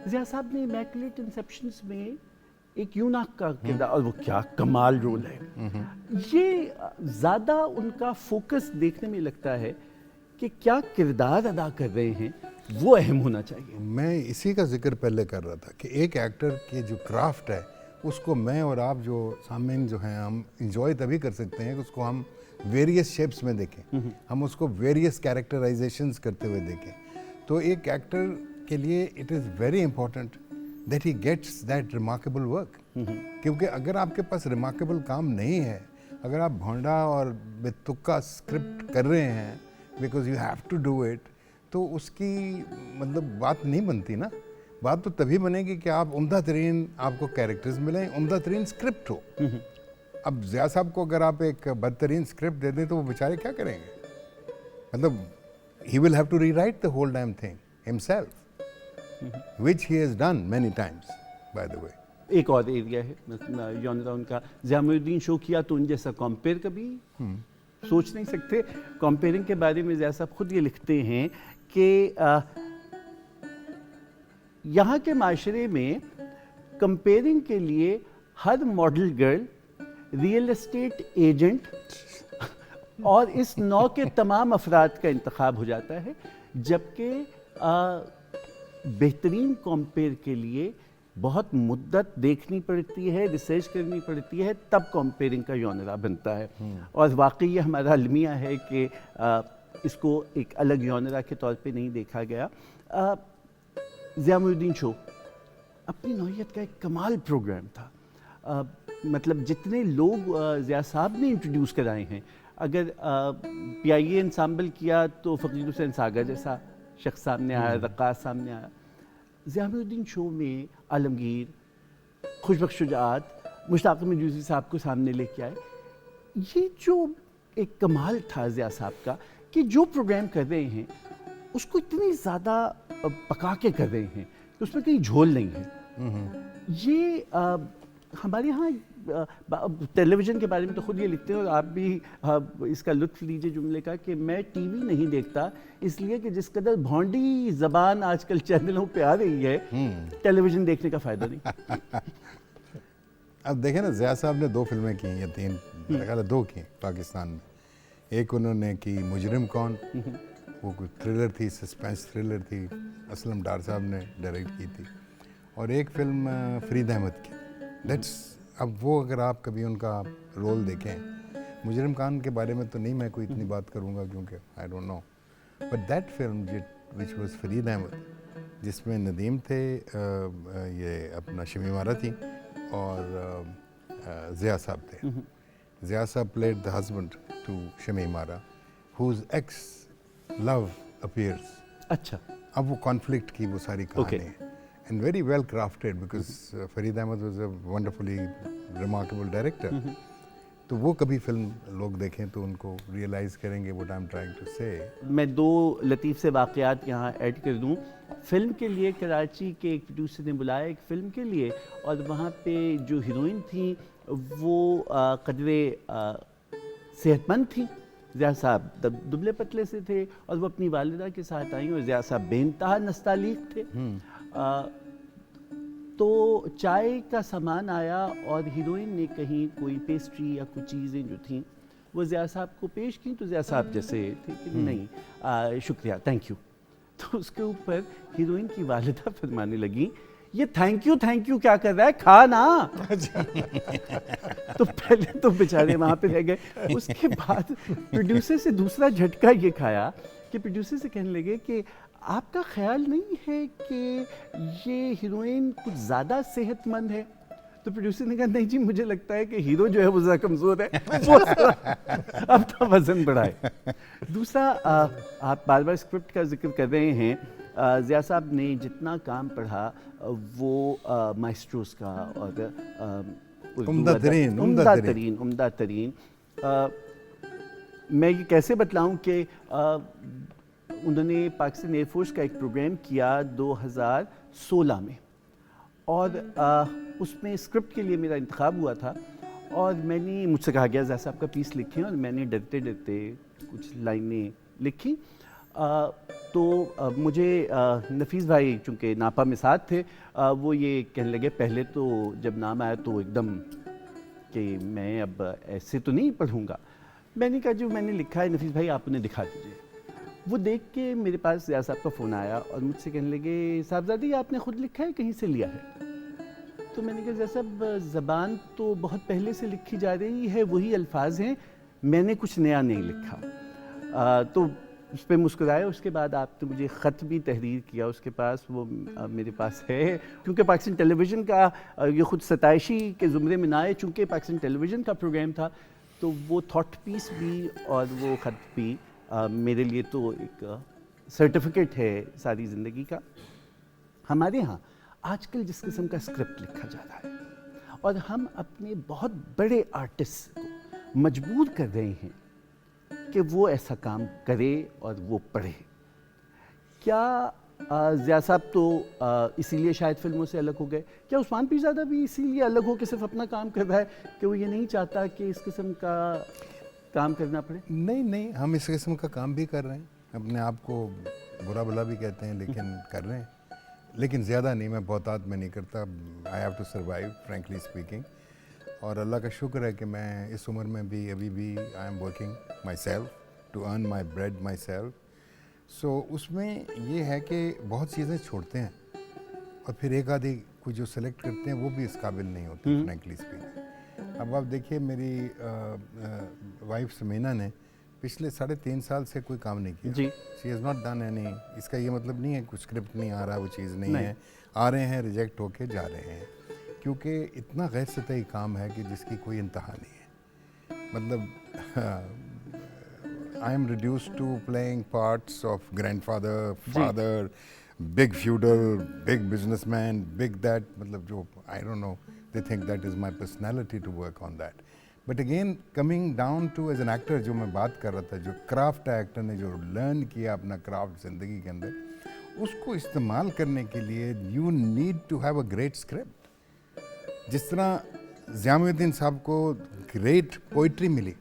ज़िया साहब ने इमैकुलेट इंसेप्शंस में एक यूनाक का किरदार, और वो क्या कमाल रोल है. ये ज़्यादा उनका फोकस देखने में लगता है कि क्या किरदार अदा कर रहे हैं वो अहम होना चाहिए. मैं इसी का जिक्र पहले कर रहा था कि एक एक्टर की जो क्राफ्ट है उसको मैं और आप जो सामईन जो हैं हम इंजॉय तभी कर सकते हैं कि उसको हम वेरियस शेप्स में देखें, हम उसको वेरियस कैरेक्टराइजेशंस करते हुए देखें. तो एक एक्टर के लिए it is very important that he gets that remarkable work. क्योंकि अगर आपके पास रिमार्केबल काम नहीं है, अगर आप भोंडा और बेतुका स्क्रिप्ट कर रहे हैं because you have to do it, तो उसकी मतलब बात नहीं बनती ना. बात तो तभी बनेगी कि आप उम्दा तरीन आपको कैरेक्टर्स मिलें, उम्दा तरीन स्क्रिप्ट हो. अब ज़िया साहब को अगर आप एक बदतरीन स्क्रिप्ट दे दें तो वो बेचारे क्या करेंगे? मतलब he will have to rewrite the whole damn thing himself, which he has done many times by the way. एक और एरिया है जॉनरा उनका, ज़ियामुद्दीन शो किया तो उन जैसा कंपेयर कभी सोच नहीं सकते. कंपेयरिंग के बारे में ज़िया साहब खुद ये लिखते हैं कि यहाँ के माशरे में कंपेयरिंग के लिए हर model girl, real estate agent और इस नौ के तमाम अफराद का इंतखाब हो जाता है, जबकि बेहतरीन कंपेयर के लिए बहुत मुद्दत देखनी पड़ती है, रिसर्च करनी पड़ती है, तब कंपेयरिंग का जॉनरा बनता है. और वाकई ये हमारा अलमिया है कि इसको एक अलग जॉनरा के तौर पे नहीं देखा गया. ज़ियामुद्दीन शो अपनी नौइयत का एक कमाल प्रोग्राम था. मतलब जितने लोग ज़िया साहब ने इंट्रोड्यूस कराए हैं, अगर PIA इंसाम्बल किया तो फ़कीर हुसैन सागर जैसा शख्स सामने आया, रक्कास सामने आया. ज़ियामुद्दीन शो में आलमगीर, खुशबख्श शुजाअत, मुश्ताक मजूसी साहब को सामने लेके आए. ये जो एक कमाल था ज़िया साहब का कि जो प्रोग्राम कर रहे हैं उसको इतनी ज़्यादा पका के कर रहे हैं कि उसमें कहीं झोल नहीं है. ये हमारे यहाँ टेलीविज़न के बारे में तो खुद ये लिखते हैं और आप भी इसका लुत्फ़ लीजिए जुमले का कि मैं टीवी नहीं देखता इसलिए कि जिस कदर भोंडी ज़बान आजकल चैनलों पे आ रही है, टेलीविज़न देखने का फ़ायदा नहीं. अब देखें ना, ज़िया साहब ने 2 फिल्में की हैं या 3, मेरा ख्याल है 2 की पाकिस्तान में। एक उन्होंने की मुजरिम कौन, वो कोई थ्रिलर थी, सस्पेंस थ्रिलर थी, असलम डार साहब ने डायरेक्ट की थी। और एक फिल्म फरीद अहमद की, दैट्स, अब वो अगर आप कभी उनका रोल देखें, मुजरिम खान के बारे में तो नहीं मैं कोई इतनी बात करूँगा क्योंकि I don't know, but that film which was Farid Ahmed, जिसमें नदीम थे, ये अपना शमी मारा थी और ज़िया साहब थे। Zia sahab played the husband to Shamim Ara, whose x love appears. अच्छा, अब वो कॉन्फ्लिक्ट की वो सारी कहानी है, and very well crafted, because Farid Ahmed was a wonderfully remarkable director. तो वो कभी फिल्म लोग देखें तो उनको रियलाइज करेंगे what I am trying to say. मैं 2 लतीफ़ से वाक़यात यहाँ ऐड कर दूँ। फ़िल्म के लिए कराची के एक प्रोड्यूसर ने बुलाया एक फ़िल्म के लिए, और वहाँ पे जो हीरोइन थी वो कदरे सेहतमंद थी। ज़िया साहब दुबले पतले से थे और वो अपनी वालिदा के साथ आई, और ज़िया साहब बेइंतहा नस्तालीक थे। तो चाय का सामान आया और हीरोइन ने कहीं कोई पेस्ट्री या कुछ चीज़ें जो थीं वो ज़िया साहब को पेश की, तो ज़िया साहब जैसे थे कि नहीं शुक्रिया, थैंक यू। तो उसके ऊपर हीरोइन की वालिदा फरमाने लगी, ये थैंक यू क्या कर रहा है, खा ना। तो पहले तो बेचारे वहाँ पे रह गए। उसके बाद प्रोड्यूसर से दूसरा झटका ये खाया कि प्रोड्यूसर से कहने लगे कि आपका ख्याल नहीं है कि ये हीरोइन कुछ ज़्यादा सेहतमंद है? तो प्रोड्यूसर ने कहा नहीं जी, मुझे लगता है कि हीरो जो है वो ज़्यादा कमज़ोर है, वो अब तो वज़न बढ़ाए। दूसरा, आप बार बार स्क्रिप्ट का जिक्र कर रहे हैं। ज़िया साहब ने जितना काम पढ़ा वो माइस्ट्रोस का और उम्दा तरीन। मैं ये कैसे बतलाऊं कि उन्होंने पाकिस्तान एयरफोर्स का एक प्रोग्राम किया 2016 में, और उसमें स्क्रिप्ट के लिए मेरा इंतखाब हुआ था, और मैंने, मुझसे कहा गया ज़िया साहब का पीस लिखें, और मैंने डरते डरते कुछ लाइनें लिखी। तो मुझे नफीस भाई चूँकि नापा में साथ थे, वो ये कहने लगे, पहले तो जब नाम आया तो एकदम कि मैं अब ऐसे तो नहीं पढ़ूँगा। मैंने कहा जो मैंने लिखा है नफीस भाई आप उन्हें दिखा दीजिए। वो देख के मेरे पास ज़िया साहब का फ़ोन आया और मुझसे कहने लगे, साहबजादी आपने ख़ुद लिखा है कहीं से लिया है? तो मैंने कहा ज़िया साहब ज़बान तो बहुत पहले से लिखी जा रही है, वही अल्फाज हैं, मैंने कुछ नया नहीं लिखा। तो उस पर मुस्कुराए। उसके बाद आपने मुझे ख़त भी तहरीर किया उसके पास, वो मेरे पास है, क्योंकि पाकिस्तान टेलीविज़न का ये ख़ुद सताइशी के ज़ुमरे में ना आए, चूँकि पाकिस्तान टेलीविज़न का प्रोग्राम था, तो वो थॉट पीस भी और वो ख़त भी मेरे लिए तो एक सर्टिफिकेट है सारी ज़िंदगी का। हमारे यहाँ आजकल जिस किस्म का स्क्रिप्ट लिखा जा रहा है, और हम अपने बहुत बड़े आर्टिस्ट को मजबूर कर रहे हैं कि वो ऐसा काम करे और वो पढ़े। क्या ज़िया साहब तो इसीलिए शायद फिल्मों से अलग हो गए? क्या उस्मान पीरज़ादा भी इसीलिए अलग हो के सिर्फ अपना काम कर रहा है कि वो ये नहीं चाहता कि इस किस्म का काम करना पड़े? नहीं, हम इस किस्म का काम भी कर रहे हैं, अपने आप को बुरा भला भी कहते हैं, लेकिन कर रहे हैं, लेकिन ज़्यादा नहीं। मैं बहुतात में नहीं करता। I have to survive, frankly speaking. और अल्लाह का शुक्र है कि मैं इस उम्र में भी अभी भी I am working myself to earn my bread myself. So उसमें ये है कि बहुत चीज़ें छोड़ते हैं, और फिर एक आधी कुछ जो सेलेक्ट करते हैं वो भी इस काबिल नहीं होती, फ्रेंकली स्पीकिंग। अब आप देखिए, मेरी वाइफ समीना ने पिछले 3.5 साल से कोई काम नहीं किया जी। She has not done any. इसका ये मतलब नहीं है कुछ स्क्रिप्ट नहीं आ रहा, वो चीज़ नहीं है, आ रहे हैं, रिजेक्ट होके जा रहे हैं, क्योंकि इतना गैर सतही काम है कि जिसकी कोई इंतहा नहीं है। मतलब I am reduced to playing parts of grandfather, father, big feudal, big businessman, big that, मतलब जो I don't know, they think that is my personality to work on that. But again, coming down to as an actor, जो मैं बात कर रहा था, जो craft है, एक्टर ने जो लर्न किया अपना क्राफ्ट ज़िंदगी के अंदर, उसको इस्तेमाल करने के लिए you need to have a great script. जिस तरह ज़ियामुद्दीन साहब को ग्रेट पोइट्री मिली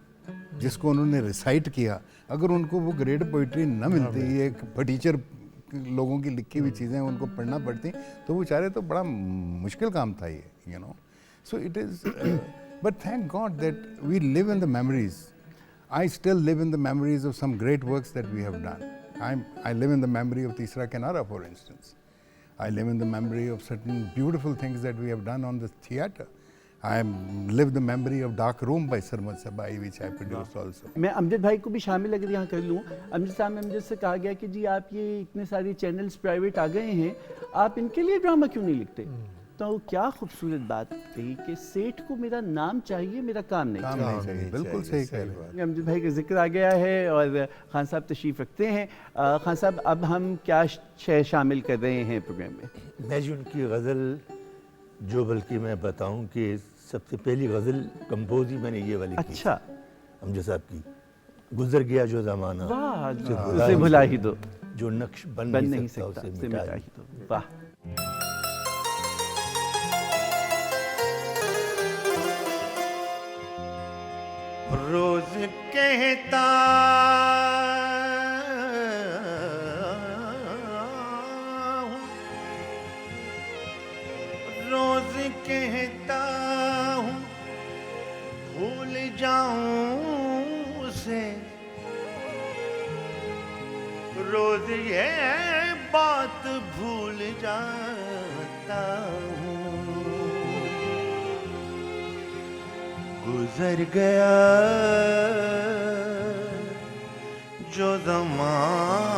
जिसको उन्होंने रिसाइट किया, अगर उनको वो ग्रेट पोइट्री न मिलती, एक फटीचर लोगों की लिखी हुई चीज़ें उनको पढ़ना पड़ती, तो वो बेचारे तो बड़ा मुश्किल काम था ये, you know. So it is, but thank God that we live in the memories. I still live in the memories of some great works that we have done. I live in the memory of Tisra Kinara, for instance. I live in the memory of certain beautiful things that we have done on the theatre. I live the memory of Dark Room by Sarmad Sabai, which I produced also. मैं अमजद भाई को भी शामिल अगर यहाँ कर लूँ, अमजद साहब में मुझे से कहा गया कि जी आप ये इतने सारे चैनल्स प्राइवेट आ गए हैं, आप इनके लिए ड्रामा क्यों नहीं लिखते? तो क्या खूबसूरत बात कही कि सेठ को मेरा नाम चाहिए, मेरा काम नहीं काम चाहिए। नहीं चाहिए, बिल्कुल सही कह रहे हैं। अमजद भाई का जिक्र आ गया है और खान साहब तशरीफ़ रखते हैं। खान साहब, अब हम क्या शय शामिल कर रहे हैं प्रोग्राम में? मैं जी उनकी गज़ल, जो बल्कि मैं बताऊं कि सबसे पहली गज़ल कंपोज ही मैंने ये वाली की। अच्छा, अमजद साहब की, गुजर गया जो ज़माना, वाह, उसे उसे भुला ही दो, जो नक्श बन बन नहीं नहीं सकता सकता, उसे उसे मिटा मिटा ही ही दो। वाह, रोज कहता हूँ, रोज कहता हूँ, भूल जाऊं उसे, रोज ये बात भूल जाता हूँ। गुजर गया जो ज़माना,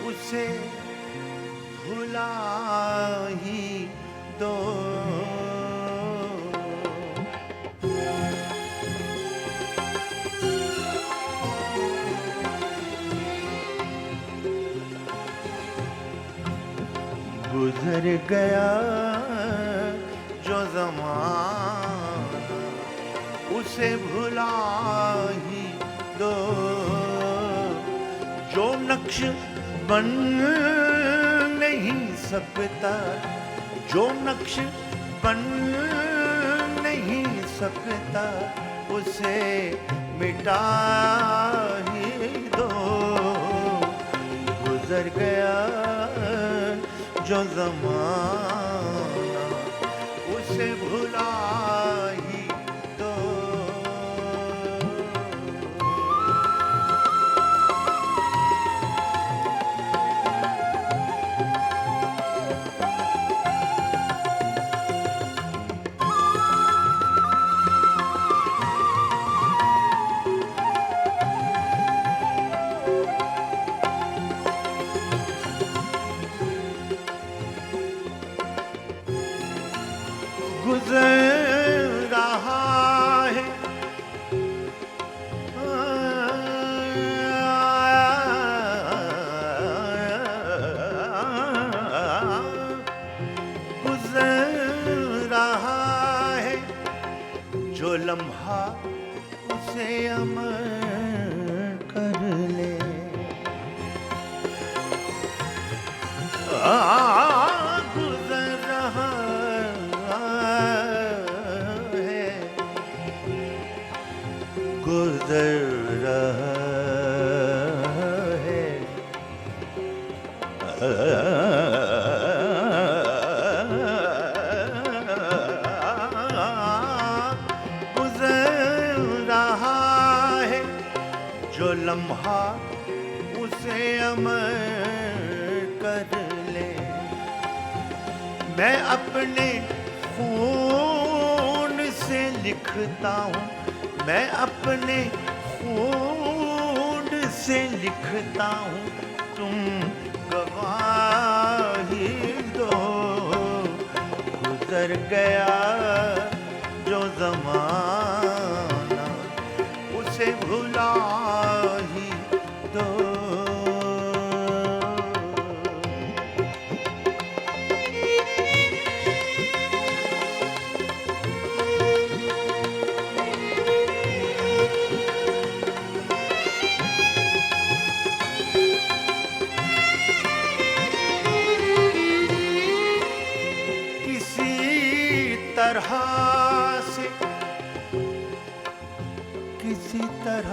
उसे भुला ही दो। गुजर गया जो ज़माना, उसे भुला ही दो। जो नक्श बन नहीं सकता, जो नक्श बन नहीं सकता, उसे मिटा ही दो। गुजर गया जो ज़माना, उसे भुला ही दो। गुजर रहा है गुजर रहा है जो लम्हा, उसे अमर कर ले। गुजर रहा है, गुजर रहा है, गुजर रहा है जो लम्हा, उसे अमर कर ले। मैं अपने खून से लिखता हूँ, मैं अपने खून से लिखता हूँ, तुम गवाही दो। गुजर गया जो ज़माना, उसे भुला ही दो। तरह से, किसी तरह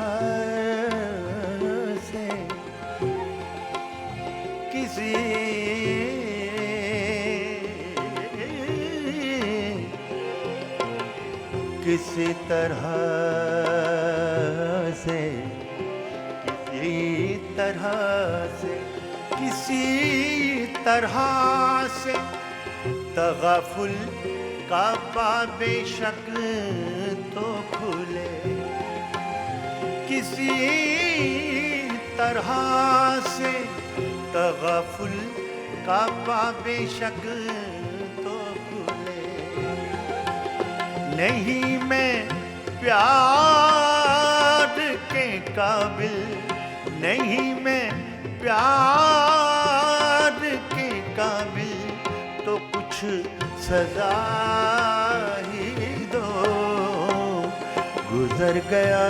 से, किसी किसी तरह से, किसी तरह से, किसी तरह से तग़ाफ़ुल का बाबे शक तो खुले, किसी तरह से तग़ाफ़ुल का बाबे शक तो खुले। नहीं मैं प्यार के काबिल, नहीं मैं प्यार के काबिल, तो कुछ सजा ही दो। गुजर गया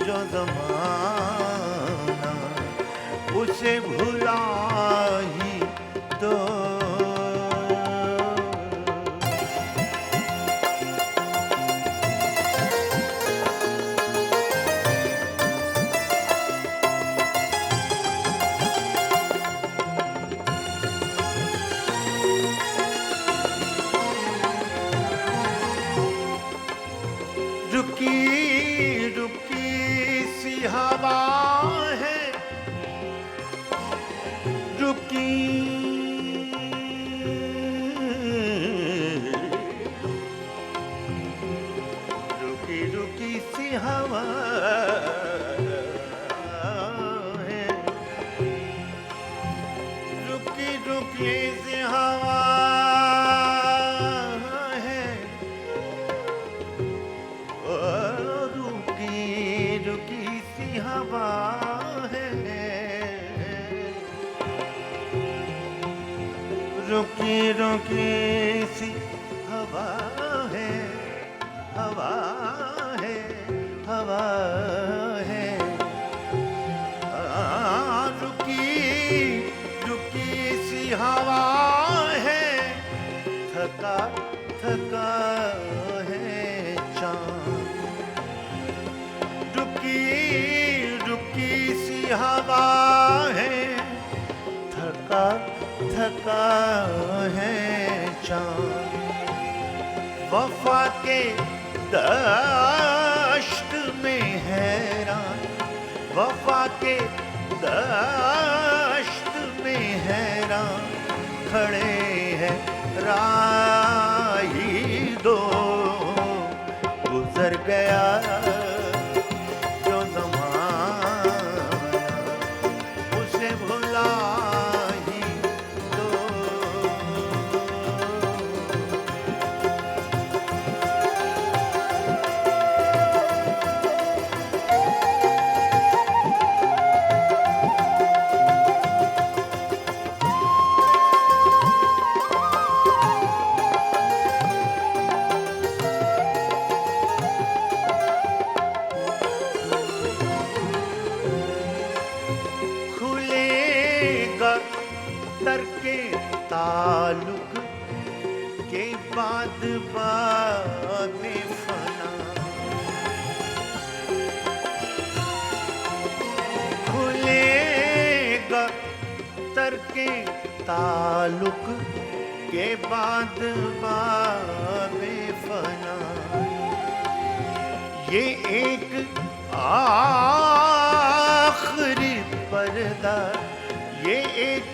जो ज़माना, उसे भुला ही दो। रुकी रुकी सी हवा है, रुकी रुकी रुकी सी हवा है, रुकी रुकी सी हवा है, ओ रुकी रुकी सी हवा है, रुकी रुकी सी हवा है, हवा है, हवा है। रुकी रुकी सी हवा है, थका थका है चाँद। रुकी रुकी सी हवा है, थका थका है चाँद। वफा के दश्त में हैरान, वफा के दश्त में हैरान खड़े हैं राही दो। गुजर गया जो ज़माना, उसे भुला ही दो। खुलेगा तरके ताल्लुक के बाद बाबे फना, खुलेगा तरके ताल्लुक के बाद बाबे फना। ये एक आखिरी पर्दा, ये एक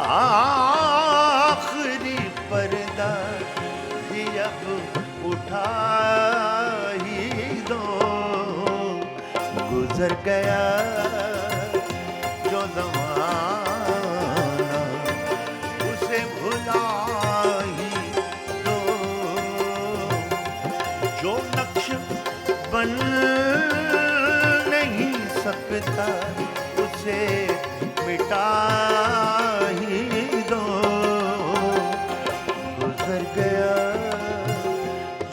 आखिरी पर्दा भी अब उठा ही दो। गुजर गया जो ज़माना, उसे भुला ही दो। जो नक्श बन नहीं सकता, उसे मिटा ही दो। गुजर गया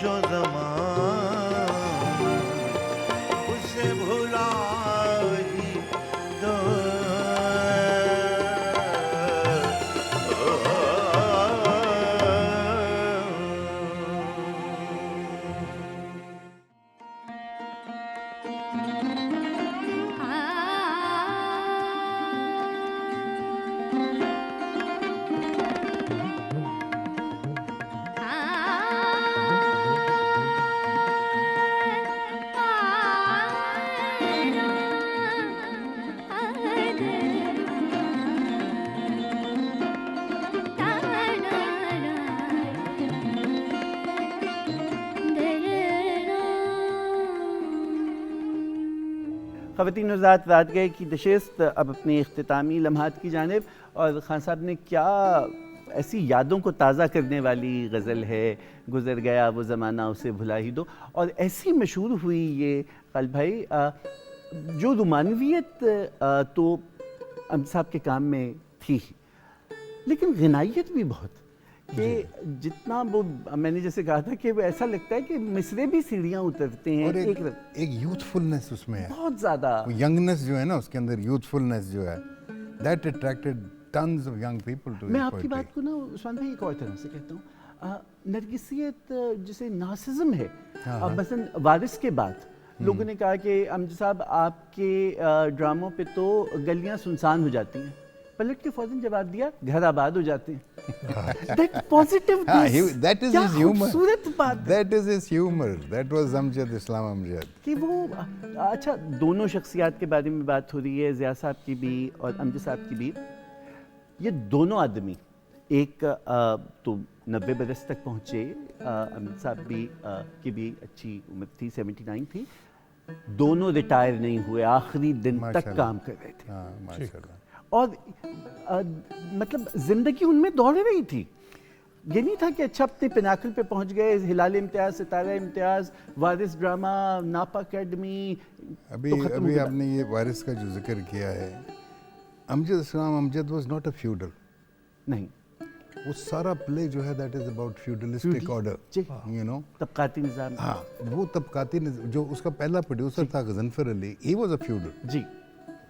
जो ज़माना, उसे भुला ही दो। ख़वातीन हज़रात, रात गए की नशिस्त अब अपनी इख्तितामी लम्हात की जानिब, और खान साहब ने क्या ऐसी यादों को ताज़ा करने वाली गज़ल है, गुज़र गया वो ज़माना उसे भुला ही दो, और ऐसी मशहूर हुई ये क़ल्ब भाई, जो रुमानवियत तो अम साहब के काम में थी ही, लेकिन गनाइयत भी बहुत, कि जितना वो मैंने जैसे कहा था कि वो ऐसा लगता है कि मिसरे भी सीढ़ियाँ उतरते हैं, और एक यूथफुलनेस उसमें है, बहुत ज़्यादा यंगनेस जो है ना उसके अंदर, यूथफुलनेस जो है, that attracted tons of young people too. मैं आपकी बात को ना उस्मान भाई एक और तरह से कहता हूँ, नरगिसियत जिसे नासिज्म है, मसलन वारिस के बाद लोगों ने कहा कि अमजद साहब आपके ड्रामों पे तो गलियां सुनसान हो जाती हैं, पलट के फौरन जवाब दिया घर आबाद हो जाते हैं। That positiveness, that is क्या his humor. खूबसूरत बात है That is his humor. That was Amjad, Islam Amjad. कि वो अच्छा, दोनों शख्सियात के बारे में बात हो रही है, ज़िया साहब की भी और अमजद साहब की भी। ये दोनों आदमी, एक तो 90 बरस तक पहुँचे, अमजद साहब भी की भी अच्छी उम्र थी, 79 थी, दोनों रिटायर नहीं हुए, आखिरी दिन तक माशाल्लाह। काम कर रहे थे, हाँ, माशाल्लाह। और मतलब जिंदगी उनमें दौड़ रही थी। ये नहीं था कि अच्छा अपने पिनाकल पे पहुंच गए, हिलाल इम्तियाज, सितारा इम्तियाज, वारिस ड्रामा, नापा अकेडमी, अभी तो खत्म हो अभी गया। आपने ये वारिस का जो जिक्र किया है, Amjad Islam Amjad was not a feudal. नहीं, वो सारा प्ले जो है that is about feudalistic order, जी। You know. तबकाती निज़ाम, हाँ, वो तबकाती जो उसका पहला प्रोड्यूसर था Ghazanfar Ali, he was a feudal. जी,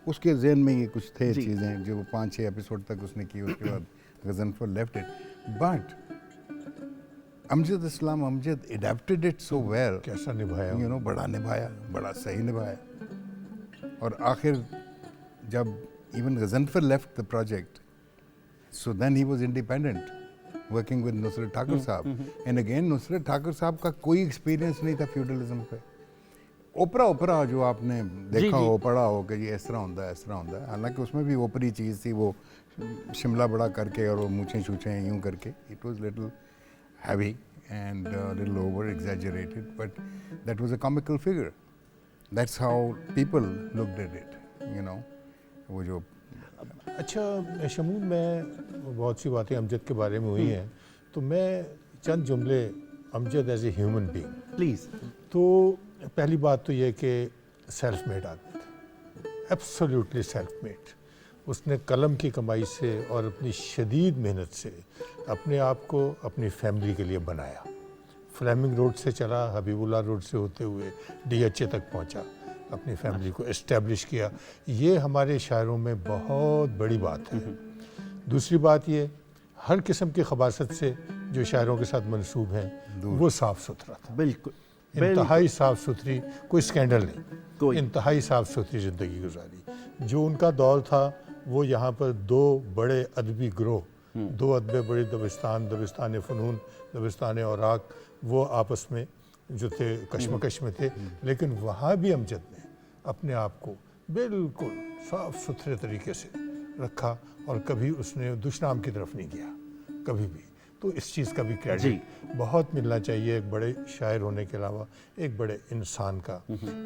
उसके जहन में ये कुछ थे जी। चीज़ें जो वो 5-6 एपिसोड तक उसने की, उसके बाद Ghazanfar left it, but Amjad Islam Amjad adapted it so well, कैसा निभाया यू नो, बड़ा निभाया, बड़ा सही निभाया। और आखिर जब even Ghazanfar left the project, so then he was independent working with Nusrat Thakur sahab, and again Nusrat Thakur साहब का कोई एक्सपीरियंस नहीं था फ्यूडलिज्म पे। ओपरा जो आपने देखा जी। हो, पढ़ा हो कि ये इस तरह होता है, इस तरह होता है, हालांकि उसमें भी ओपरी चीज़ थी, वो शिमला बड़ा करके और वो मूछें छूछें यूँ करके, it was little heavy and little over exaggerated, but that was a comical figure, that's how people looked at it, you know. वो जो अच्छा शमून, मैं बहुत सी बातें अमजद के बारे में हुई हैं, तो मैं चंद जुमले Amjad as a human being. Please. तो पहली बात तो ये कि सेल्फ मेड आदमी था, एब्सोल्युटली सेल्फ मेड। उसने कलम की कमाई से और अपनी शदीद मेहनत से अपने आप को अपनी फैमिली के लिए बनाया। फ्लेमिंग रोड से चला, हबीबुल्लाह रोड से होते हुए DHA तक पहुंचा, अपनी फैमिली को इस्टेब्लिश किया। ये हमारे शायरों में बहुत बड़ी बात है। दूसरी बात ये, हर किस्म की खबासत से जो शायरों के साथ मंसूब हैं, वो साफ़ सुथरा था, बिल्कुल, इंतहाई साफ़ सुथरी, कोई स्कैंडल नहीं, कोई। इंतहाई साफ़ सुथरी ज़िंदगी गुजारी। जो उनका दौर था, वो यहाँ पर दो बड़े अदबी ग्रोह, दो अदबे बड़े दबिस्तान, दबिस्तान फ़नून, दबिस्तान औराक, वो आपस में जो थे कश्मकश में थे, लेकिन वहाँ भी अमजद ने अपने आप को बिल्कुल साफ़ सुथरे तरीके से रखा और कभी उसने दुश्मनाम की तरफ नहीं गया, कभी भी। तो इस चीज़ का भी क्रेडिट बहुत मिलना चाहिए एक बड़े शायर होने के अलावा एक बड़े इंसान का।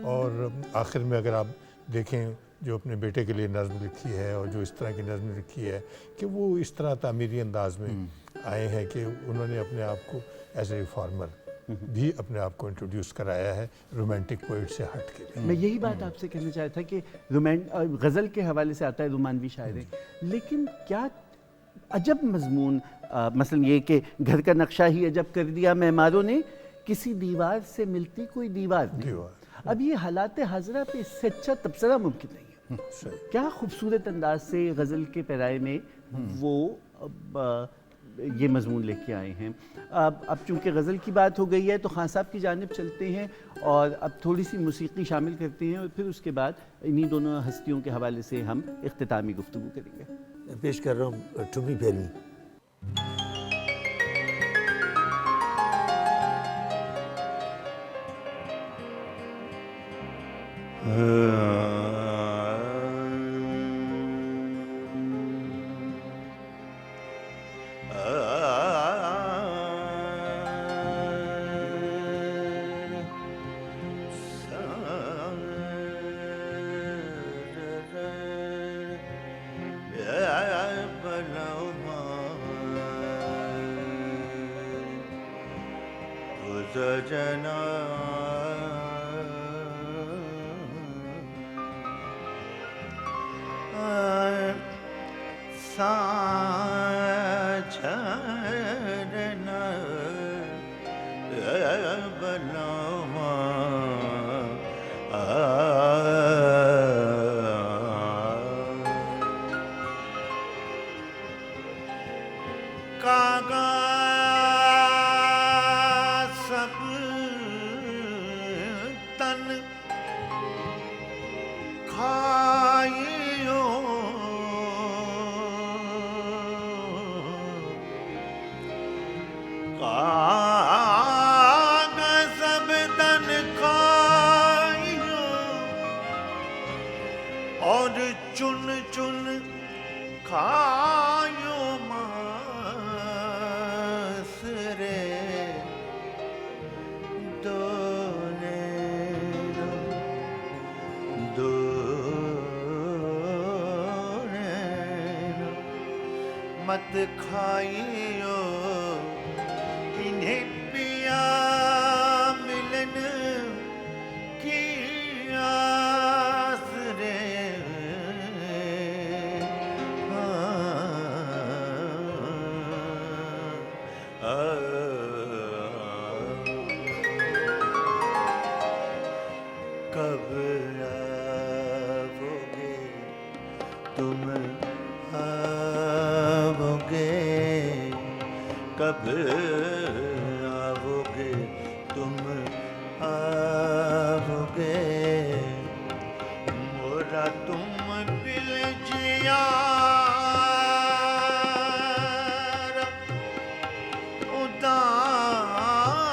और आखिर में अगर आप देखें, जो अपने बेटे के लिए नज़्म लिखी है और जो इस तरह की नज़्म लिखी है कि वो इस तरह तामीरी अंदाज में आए हैं कि उन्होंने अपने आप को एज ए रिफॉर्मर भी अपने आप को इंट्रोड्यूस कराया है, रोमांटिक पोइट से हट के। मैं यही बात आपसे कहना चाहता था कि गज़ल के हवाले से आता है रोमानवी शायरी, लेकिन क्या अजब मजमून, मसलन ये कि घर का नक्शा ही अजब कर दिया मेमारों ने, किसी दीवार से मिलती कोई दीवार नहीं। अब ये हालात हाजरा पे इससे अच्छा तबसरा मुमकिन नहीं है। क्या खूबसूरत अंदाज से गज़ल के पैराए में वो ये मजमून लेके आए हैं। अब चूँकि गज़ल की बात हो गई है तो खान साहब की जानिब चलते हैं और अब थोड़ी सी मौसीकी शामिल करते हैं और फिर उसके बाद इन्हीं दोनों हस्तियों के हवाले से हम इख्तितामी गुफ्तगू करेंगे। पेश कर रहा हूँ टुमी फेरनी। सजना साझरना बनावा कागा सब तन खाइयो कागा सब तन खाइयो और चुन चुन खायो मांस रे दोने मत खाइयो इन्हें पिया मिलन की आस रे कब आओगे तुम आओगे कब आओगे तुम आओगे मोरा तुम बिल जिया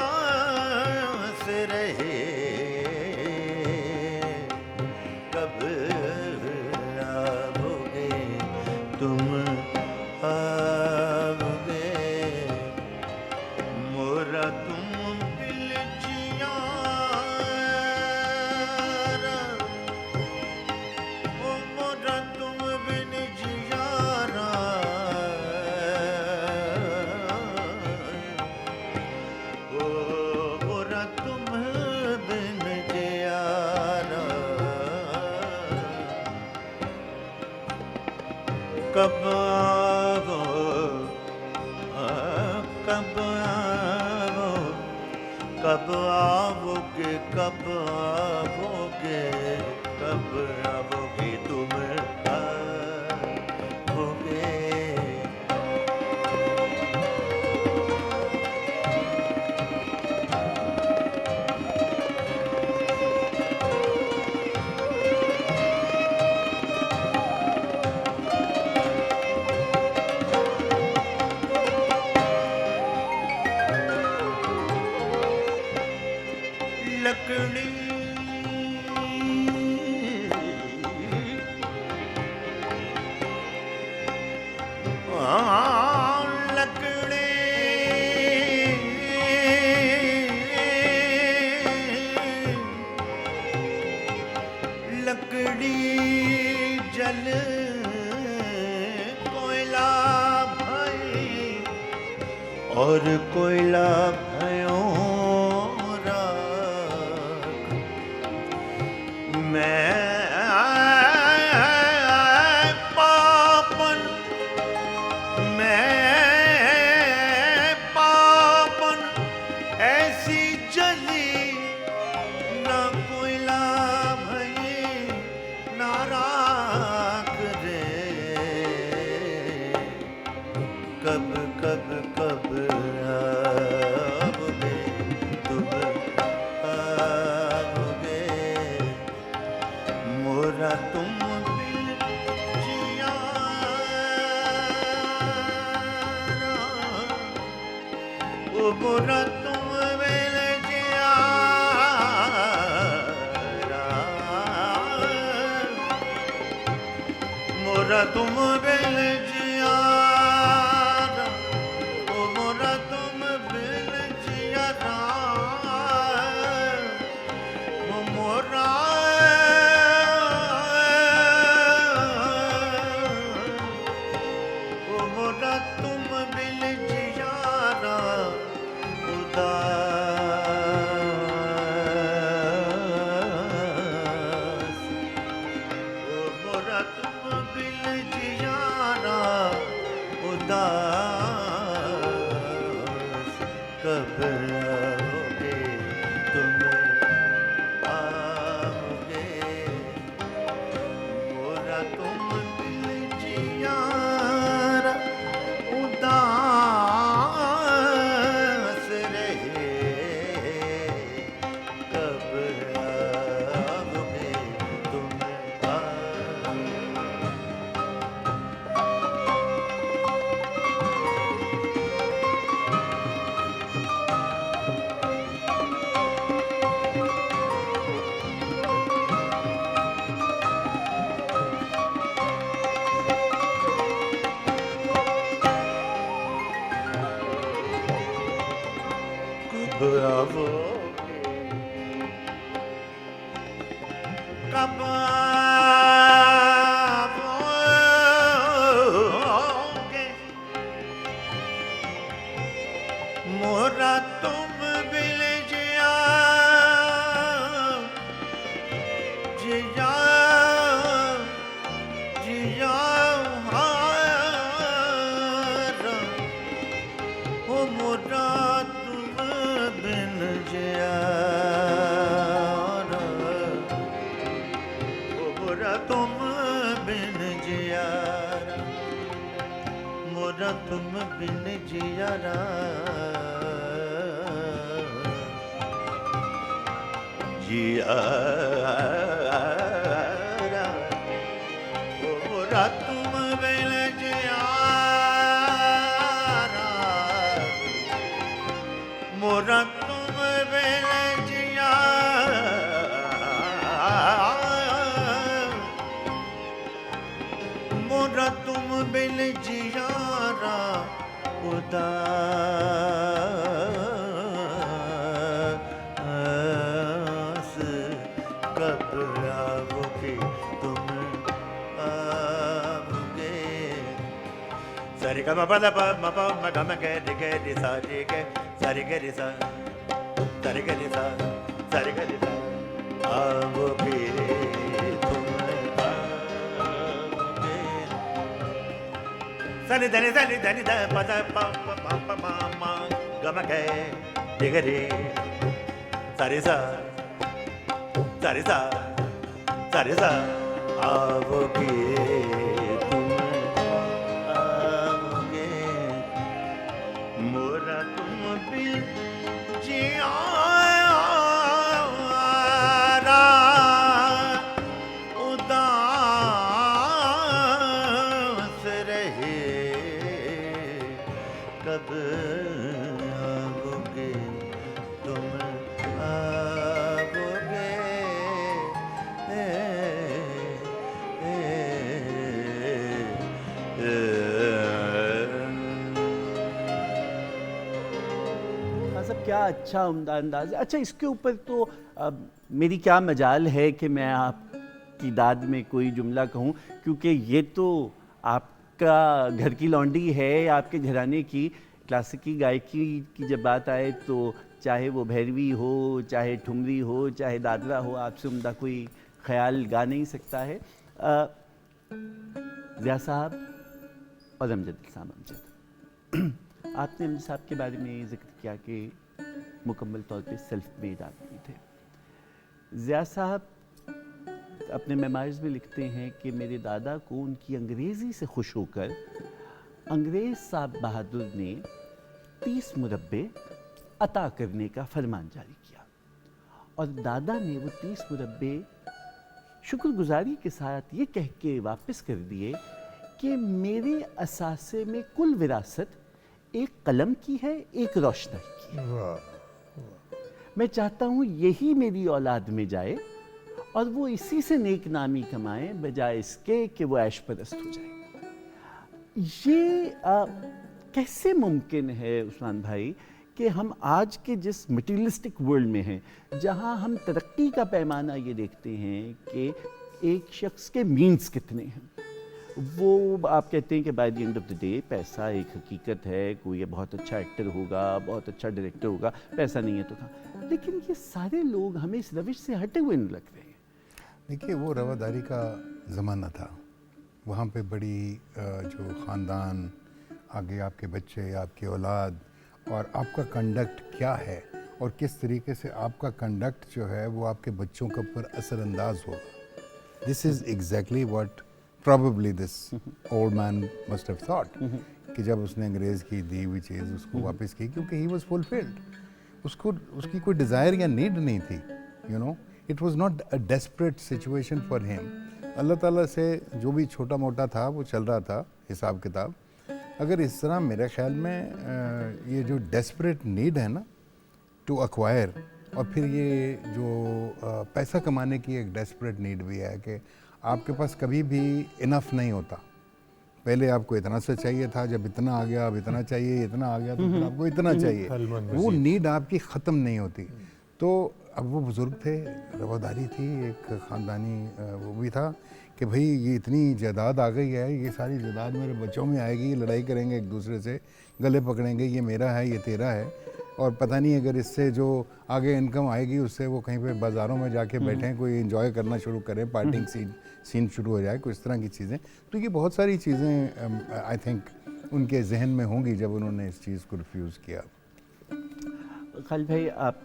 उदास रहे कब आओगे तुम आओगे मोरा तुम बिल जिया ओ मोरा तुम बिन जियारा ओ मोरा तुम बिन जियारा कब आओ कब आओ कब आओगे कब आओगे कब आओगे तुम आओगे लकड़ी लकड़ी लकड़ी जल कोयला भई और कोयला भयो मैं पापन ऐसी जली ना कोयला भई ना राख रे कब कब कब आओगे तुम आओगे मोरा तुम बिन जियारा ओ मोरा तुम बिन जियारा मोरा तुम बिन जियारा ओ मोरा तुम बिन जियारा ओ मोरा मोरा तुम बिन जियारा उदास उदास कब आओगे तुम आओगे मोरा तुम दिल जियारा उदास रहे कब आओगे तुम कब आओगे कब आओगे मोरा तुम बिल जिया जिया जिया हारा ओ मोरा तुम बिन जिया ओ मोरा तुम बिन जिया मोरा तुम बिन जिया जिया ओ मोरा तुम बिन जिया मोरा तुम बिन जिया मोरा तुम बिन जियारा उदास कब आओगे तुम आओगे सारे का मपा प मपा मगा मगे गे रे सा रे गे सारे गे रे सा सारे गे रे सा सारे गे रे सा आओगे तुम आओगे सारे धनी ध पदा प मा ग मगे गे रे सारे सा सारे सा सारे सा आओगे तुम आओगे मोरा तुम बिन जियारा उदास रहे कब आओगे तुम आओगे हाँ साहब, क्या अच्छा उम्दा अंदाज है। अच्छा, इसके ऊपर तो मेरी क्या मजाल है कि मैं आपकी दाद में कोई जुमला कहूँ, क्योंकि ये तो आपका घर की लौंडी है, आपके घराने की। क्लासिकी गायकी की जब बात आए तो चाहे वो भैरवी हो, चाहे ठुमरी हो, चाहे दादरा हो, आपसे उम्दा कोई ख्याल गा नहीं सकता है। ज़िया साहब और अमजद साहब, अमजद आपने अमजद साहब के बारे में जिक्र किया कि मुकम्मल तौर पे सेल्फ मेड आदमी थे। ज़िया साहब अपने मेमोइर्स में लिखते हैं कि मेरे दादा को उनकी अंग्रेज़ी से खुश होकर अंग्रेज़ साहब बहादुर ने 30 मुरब्बे अता करने का फरमान जारी किया और दादा ने वो 30 मुरब्बे शुक्रगुजारी के साथ ये कह के वापस कर दिए कि मेरे असासे में कुल विरासत एक कलम की है, एक रोशनाई की है। वाह मैं चाहता हूँ यही मेरी औलाद में जाए और वो इसी से नेक नामी कमाए, बजाय इसके कि वो ऐश परस्त हो जाए। ये कैसे मुमकिन है उस्मान भाई कि हम आज के जिस मटीरियलिस्टिक वर्ल्ड में हैं, जहाँ हम तरक्की का पैमाना ये देखते हैं कि एक शख्स के मीन्स कितने हैं, वो आप कहते हैं कि by the end of the day पैसा एक हकीकत है, कोई बहुत अच्छा एक्टर होगा, बहुत अच्छा डायरेक्टर होगा, पैसा नहीं है तो था। लेकिन ये सारे लोग हमें इस रविश से हटे हुए नहीं लग रहे हैं। देखिए, वो रवादारी का ज़माना था। वहाँ पे बड़ी जो ख़ानदान आगे आपके बच्चे, आपकी औलाद और आपका कंडक्ट क्या है और किस तरीके से आपका कंडक्ट जो है वो आपके बच्चों के ऊपर असरअंदाज होगा। This is exactly what probably this old man must have thought कि जब उसने अंग्रेज़ की दी हुई चीज़ उसको वापस की, क्योंकि he was fulfilled, उसको उसकी कोई डिज़ायर या नीड नहीं थी, you know, it was not a desperate situation for him। अल्लाह ताला से जो भी छोटा मोटा था वो चल रहा था हिसाब किताब। अगर इस तरह मेरे ख्याल में ये जो desperate need है ना टू acquire, और फिर ये जो पैसा कमाने की एक desperate need भी है कि आपके पास कभी भी इनफ नहीं होता। पहले आपको इतना सा चाहिए था, जब इतना आ गया अब इतना चाहिए, इतना आ गया तो फिर आपको इतना चाहिए, वो नीड आपकी ख़त्म नहीं होती। तो अब वो बुज़ुर्ग थे, रवादारी थी, एक ख़ानदानी वो भी था कि भाई ये इतनी जायदाद आ गई है, ये सारी जायदाद मेरे बच्चों में आएगी, ये लड़ाई करेंगे एक दूसरे से, गले पकड़ेंगे, ये मेरा है ये तेरा है, और पता नहीं अगर इससे जो आगे इनकम आएगी उससे वो कहीं पे बाज़ारों में जाके बैठें, कोई एंजॉय करना शुरू करें, पार्टिंग सीन शुरू हो जाए, कुछ इस तरह की चीज़ें। तो ये बहुत सारी चीज़ें आई थिंक उनके जहन में होंगी जब उन्होंने इस चीज़ को रिफ्यूज़ किया। खालिद भाई, आप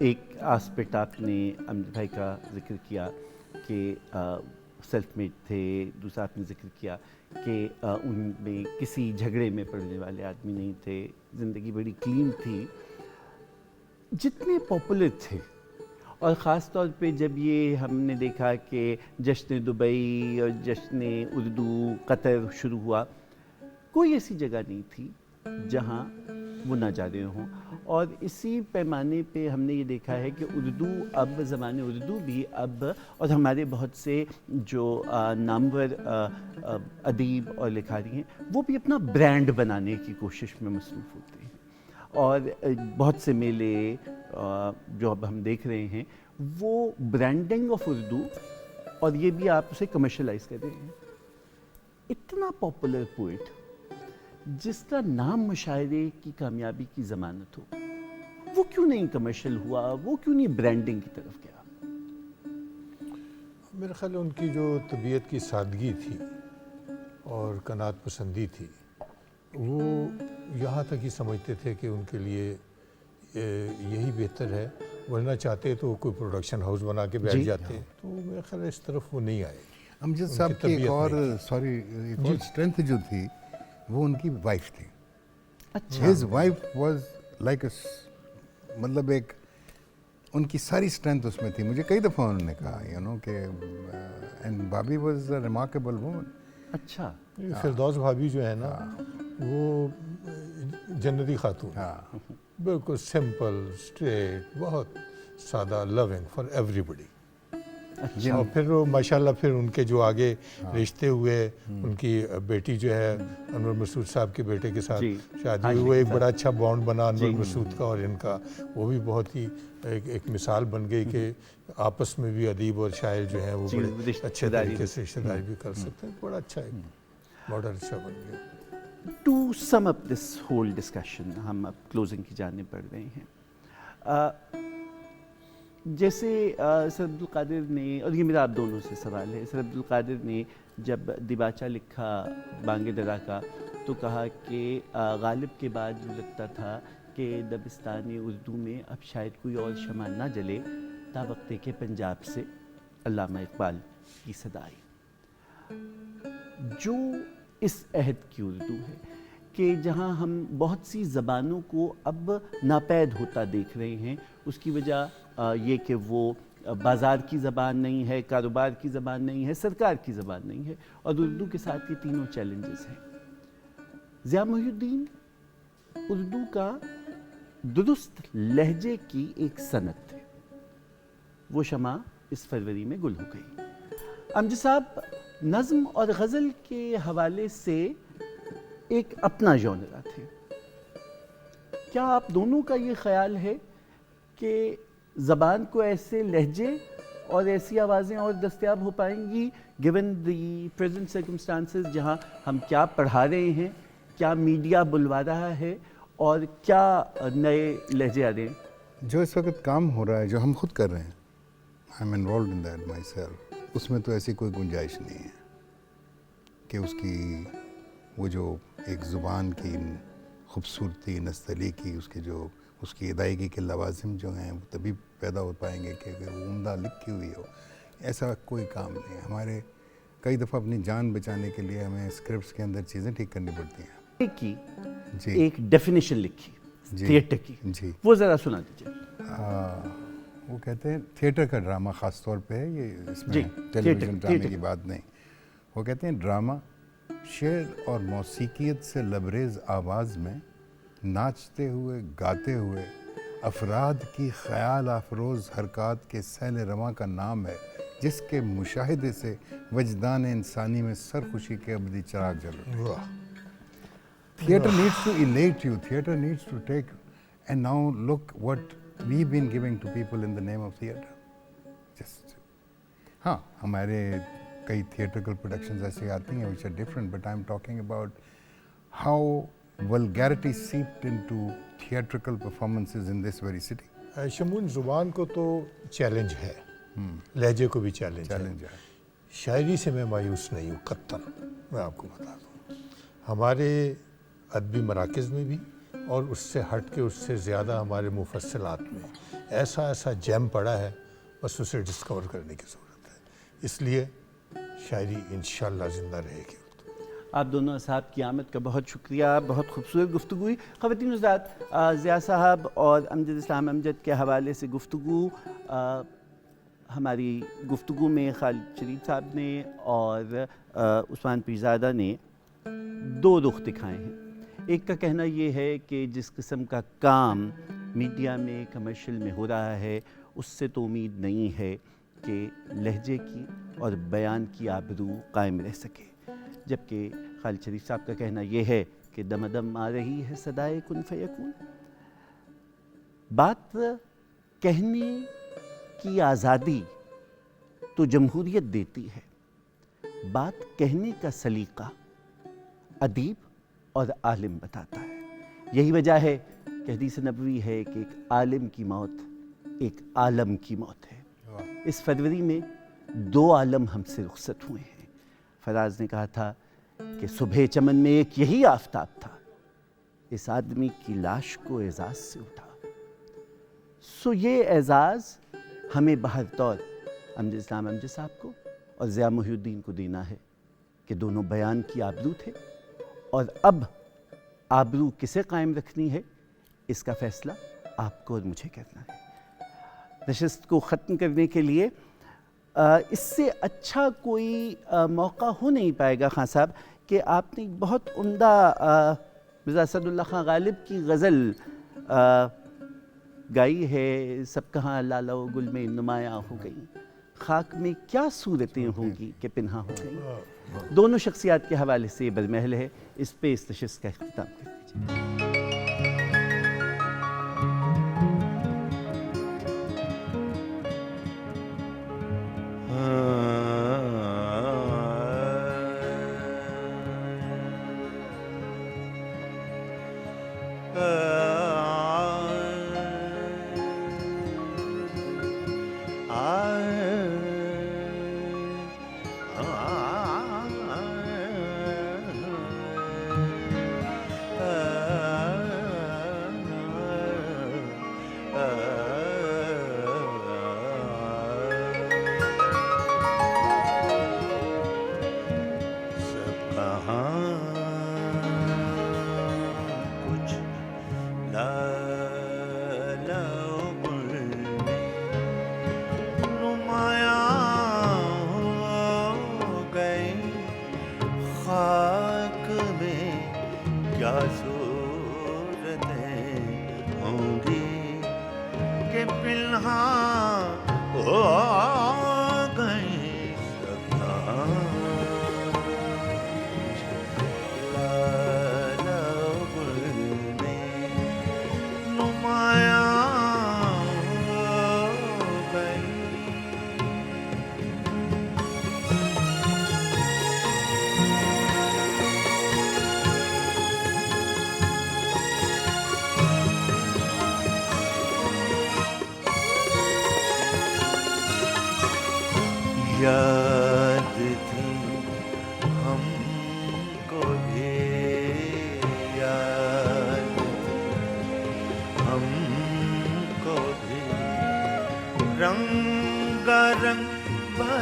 एक आस्पेक्ट आपने अमजद भाई का जिक्र किया कि सेल्फ मेड थे, दूसरा आपने जिक्र किया कि उनमें किसी झगड़े में पड़ने वाले आदमी नहीं थे, ज़िंदगी बड़ी क्लीन थी। जितने पॉपुलर थे, और ख़ास तौर पे जब ये हमने देखा कि जश्न दुबई और जश्न उर्दू कतर शुरू हुआ, कोई ऐसी जगह नहीं थी जहाँ वो ना जा रहे हों। और इसी पैमाने पे हमने ये देखा है कि उर्दू अब ज़बान उर्दू भी अब, और हमारे बहुत से जो नामवर अदीब और लिखारी हैं वो भी अपना ब्रांड बनाने की कोशिश में मसरूफ़ होते हैं। और बहुत से मेले जो अब हम देख रहे हैं वो ब्रांडिंग ऑफ उर्दू, और ये भी आप उसे कमर्शलाइज कर रहे हैं। इतना पॉपुलर पोइट जिसका नाम मुशायरे की कामयाबी की ज़मानत हो, वो क्यों नहीं कमर्शियल हुआ, वो क्यों नहीं ब्रांडिंग की तरफ गया? मेरे ख्याल है उनकी जो तबीयत की सादगी थी और कनात पसंदी थी, वो यहाँ तक ही समझते थे कि उनके लिए यही बेहतर है, वरना चाहते तो कोई प्रोडक्शन हाउस बना के बैठ जाते। तो मेरे ख्याल है इस तरफ वो नहीं आए। अमजद साहब की एक और स्ट्रेंथ जो थी वो उनकी वाइफ थी। अच्छा। हिज वाइफ वाज लाइक मतलब एक उनकी सारी स्ट्रेंथ उसमें थी। मुझे कई दफ़ा उन्होंने कहा यू नो कि एंड भाभी वाज अ रिमार्केबल वुमन। अच्छा। फिरदौस भाभी जो है ना वो जन्नती खातून, बिल्कुल सिंपल स्ट्रेट, बहुत सादा, लविंग फॉर एवरीबडी। अच्छा। और फिर वो माशाल्लाह फिर उनके जो आगे रिश्ते हुए, उनकी बेटी जो है अनवर मसूद साहब के बेटे के साथ शादी हुई, वो एक बड़ा अच्छा बॉन्ड बना अनवर मसूद का और इनका। वो भी बहुत ही एक मिसाल बन गई कि आपस में भी अदीब और शायर जो हैं वो बड़े अच्छे तरीके से रिश्तेदारी भी कर सकते हैं। बड़ा अच्छा एक मॉडल अच्छा बन गया। To sum up this whole discussion, हम अब क्लोजिंग की जानिब बढ़ रहे हैं। जैसे सर अब्दुल कादिर ने, और ये मेरा आप दोनों से सवाल है, सर अब्दुल कादिर ने जब दिबाचा लिखा बांगे दरा का तो कहा कि गालिब के बाद जो लगता था कि दबिस्तानी उर्दू में अब शायद कोई और शमा ना जले, ता वक्ते के पंजाब से अल्लामा इकबाल की सदा आई। जो इस अहद की उर्दू है कि जहाँ हम बहुत सी ज़बानों को अब नापैद होता देख रहे हैं, उसकी वजह ये कि वो बाज़ार की ज़बान नहीं है, कारोबार की ज़बान नहीं है, सरकार की ज़बान नहीं है, और उर्दू के साथ ये तीनों चैलेंजेस हैं। ज़िया मोहिउद्दीन उर्दू का दुरुस्त लहजे की एक सनत थे, वो शमा इस फरवरी में गुल हो गई। अमजद साहब, नज़्म और गज़ल के हवाले से एक अपना जॉनरा थे। क्या आप दोनों का ये ख्याल है कि ज़बान को ऐसे लहजे और ऐसी आवाज़ें और दस्तयाब हो पाएंगी गिवन द प्रेजेंट सर्कमस्टांसेस, जहाँ हम क्या पढ़ा रहे हैं, क्या मीडिया बुलवा रहा है और क्या नए लहजे आ रहे हैं? जो इस वक्त काम हो रहा है, जो हम खुद कर रहे हैं, I am involve in that my self, उसमें तो ऐसी कोई गुंजाइश नहीं है कि उसकी वो जो एक ज़ुबान की खूबसूरती, नस्तली की, उसकी अदायगी के लवाजिम जो हैं वो तभी पैदा हो पाएंगे कि अगर वो उम्दा लिखी हुई हो। ऐसा कोई काम नहीं है। हमारे कई दफ़ा अपनी जान बचाने के लिए हमें स्क्रिप्ट्स के अंदर चीज़ें ठीक करनी पड़ती हैं। की जी एक डेफिनेशन लिखी जी, थिएटर की, जी। वो ज़रा सुना दीजिए। वो कहते हैं थिएटर का ड्रामा ख़ास तौर पे है, ये जी, इसमें टेलीविज़न थिएटर, ड्रामे थिएटर। की बात नहीं। वो कहते हैं ड्रामा शेर और मौसीकियत से लबरेज़ आवाज़ में नाचते हुए गाते हुए अफराद की ख्याल अफरोज़ हरकत के सैल रवां का नाम है, जिसके मुशाहिदे से वजदान इंसानी में सरखुशी के अबदी चिराग जल रहे। वाह, Theatre needs to elate you. Theatre needs to take, and now look what we've been giving to people in the name of theatre. Just, हाँ, हमारे कई theatrical productions ऐसे आती हैं which are different, but I'm talking about how vulgarity seeped into theatrical performances in this very city. Shamoon, ज़ुबान को तो challenge है, लहजे को भी चैलेंज Challenge है। है। शायरी से मैं मायूस नहीं हूँ कत्तन, मैं आपको बता दूँ। हमारे अदबी मराकज़ में भी और उससे हट के उससे ज़्यादा हमारे मुफस्सलात में ऐसा ऐसा जैम पड़ा है, बस उसे डिस्कवर करने की ज़रूरत है। इसलिए शायरी इंशाअल्लाह ज़िंदा रहेगी। आप दोनों साहब की आमद का बहुत शुक्रिया, बहुत खूबसूरत गुफ्तगू हुई। ख़वातीन हज़रात, ज़िया साहब और अमजद इस्लाम अमजद के हवाले से गुफ्तगू, हमारी गुफ्तगू में खालिद शरीफ साहब ने और उस्मान पीरज़ादा ने दो रुख दिखाए हैं। एक का कहना ये है कि जिस किस्म का काम मीडिया में, कमर्शियल में हो रहा है, उससे तो उम्मीद नहीं है कि लहजे की और बयान की आबरू कायम रह सके। जबकि खालिद शरीफ साहब का कहना यह है कि दमदम आ रही है सदाए कुन फयकून। बात कहने की आज़ादी तो जमहूरियत देती है, बात कहने का सलीका अदीब और आलिम बताता है। यही वजह है कि हदीस नबवी है कि एक आलिम की मौत एक आलम की मौत है। इस फरवरी में दो आलम हमसे रुखसत हुए हैं। फराज ने कहा था कि सुबह चमन में एक यही आफताब था, इस आदमी की लाश को एजाज से उठा। सो ये एजाज हमें बहर तौर अमजद इस्लाम अमजद साहब को और ज़िया मुहिउद्दीन को देना है कि दोनों बयान की आबरू थे, और अब आबरू किसे कायम रखनी है इसका फ़ैसला आपको और मुझे करना है। नशिस्त को ख़त्म करने के लिए इससे अच्छा कोई मौका हो नहीं पाएगा खान साहब कि आपने एक बहुत उम्दा मिर्ज़ा असदुल्लाह खां गालिब की गज़ल गाई है, सब कहाँ लाला व गुल में नुमायाँ हो गई, खाक में क्या सूरतें होंगी कि पिन्हा हो गई। दोनों शख्सियात के हवाले से बरमहल है। इस पे इस नशिस्त का इख्तिताम कर दीजिए।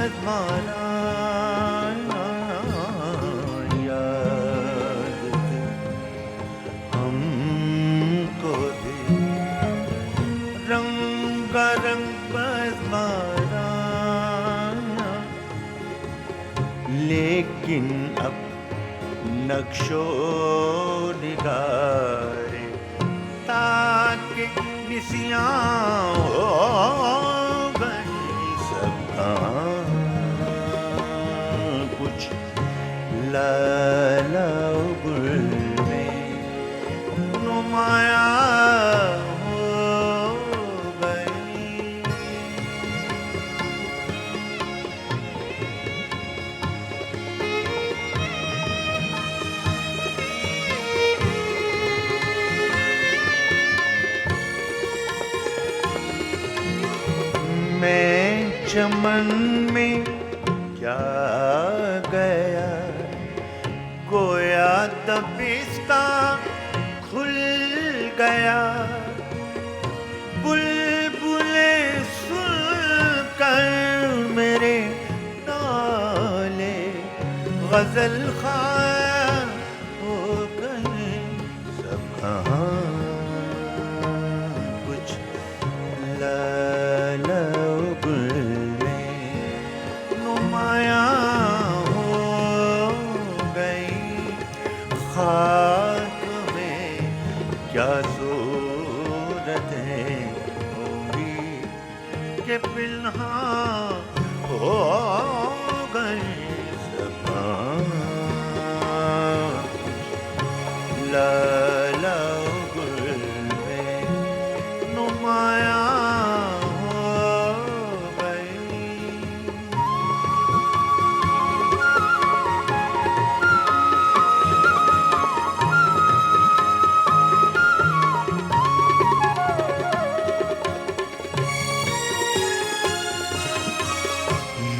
पद्माना याद थी हमको भी रंगारंग पद्माना, लेकिन अब नक्शो निगारे ताकि निसियां हो गई सब कुछ लाला गुल में नुमाया हो गई। मैं चमन में क्या गया, गोया दबिस्ता खुल गया, बुलबुले सुनकर मेरे नाले गजल खां हो गए सब कहाँ कुछ लाला गुल में नुमाया हो गई। खाक में क्या सूरतें होंगी कि पिन्हा हो गई सब लाला गुल में नुमाया हो गई।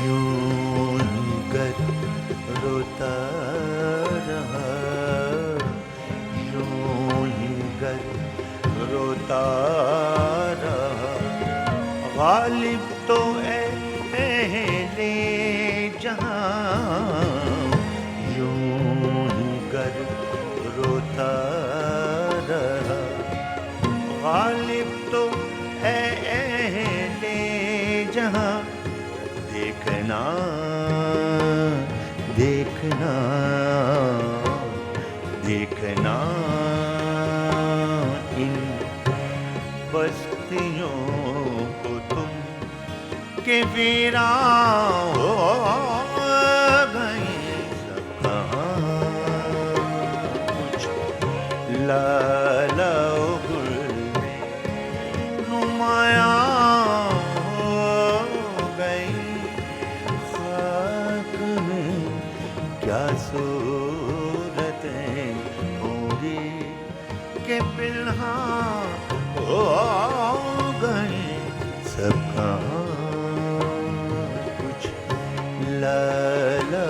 यूं ही गर रोता रहा, यूं ही गर रोता रहा, गालिब तो अहले जहां, यूं ही गर रोता रहा, गालिब तो अहले जहां। देखना देखना देखना इन बस्तियों को तुम के वीरान हो गए सब कहाँ कुछ लाला गुल में नुमाया हो गई। खाक में क्या सूरतें होंगी कि पिन्हा हो गई सब कहाँ कुछ लाला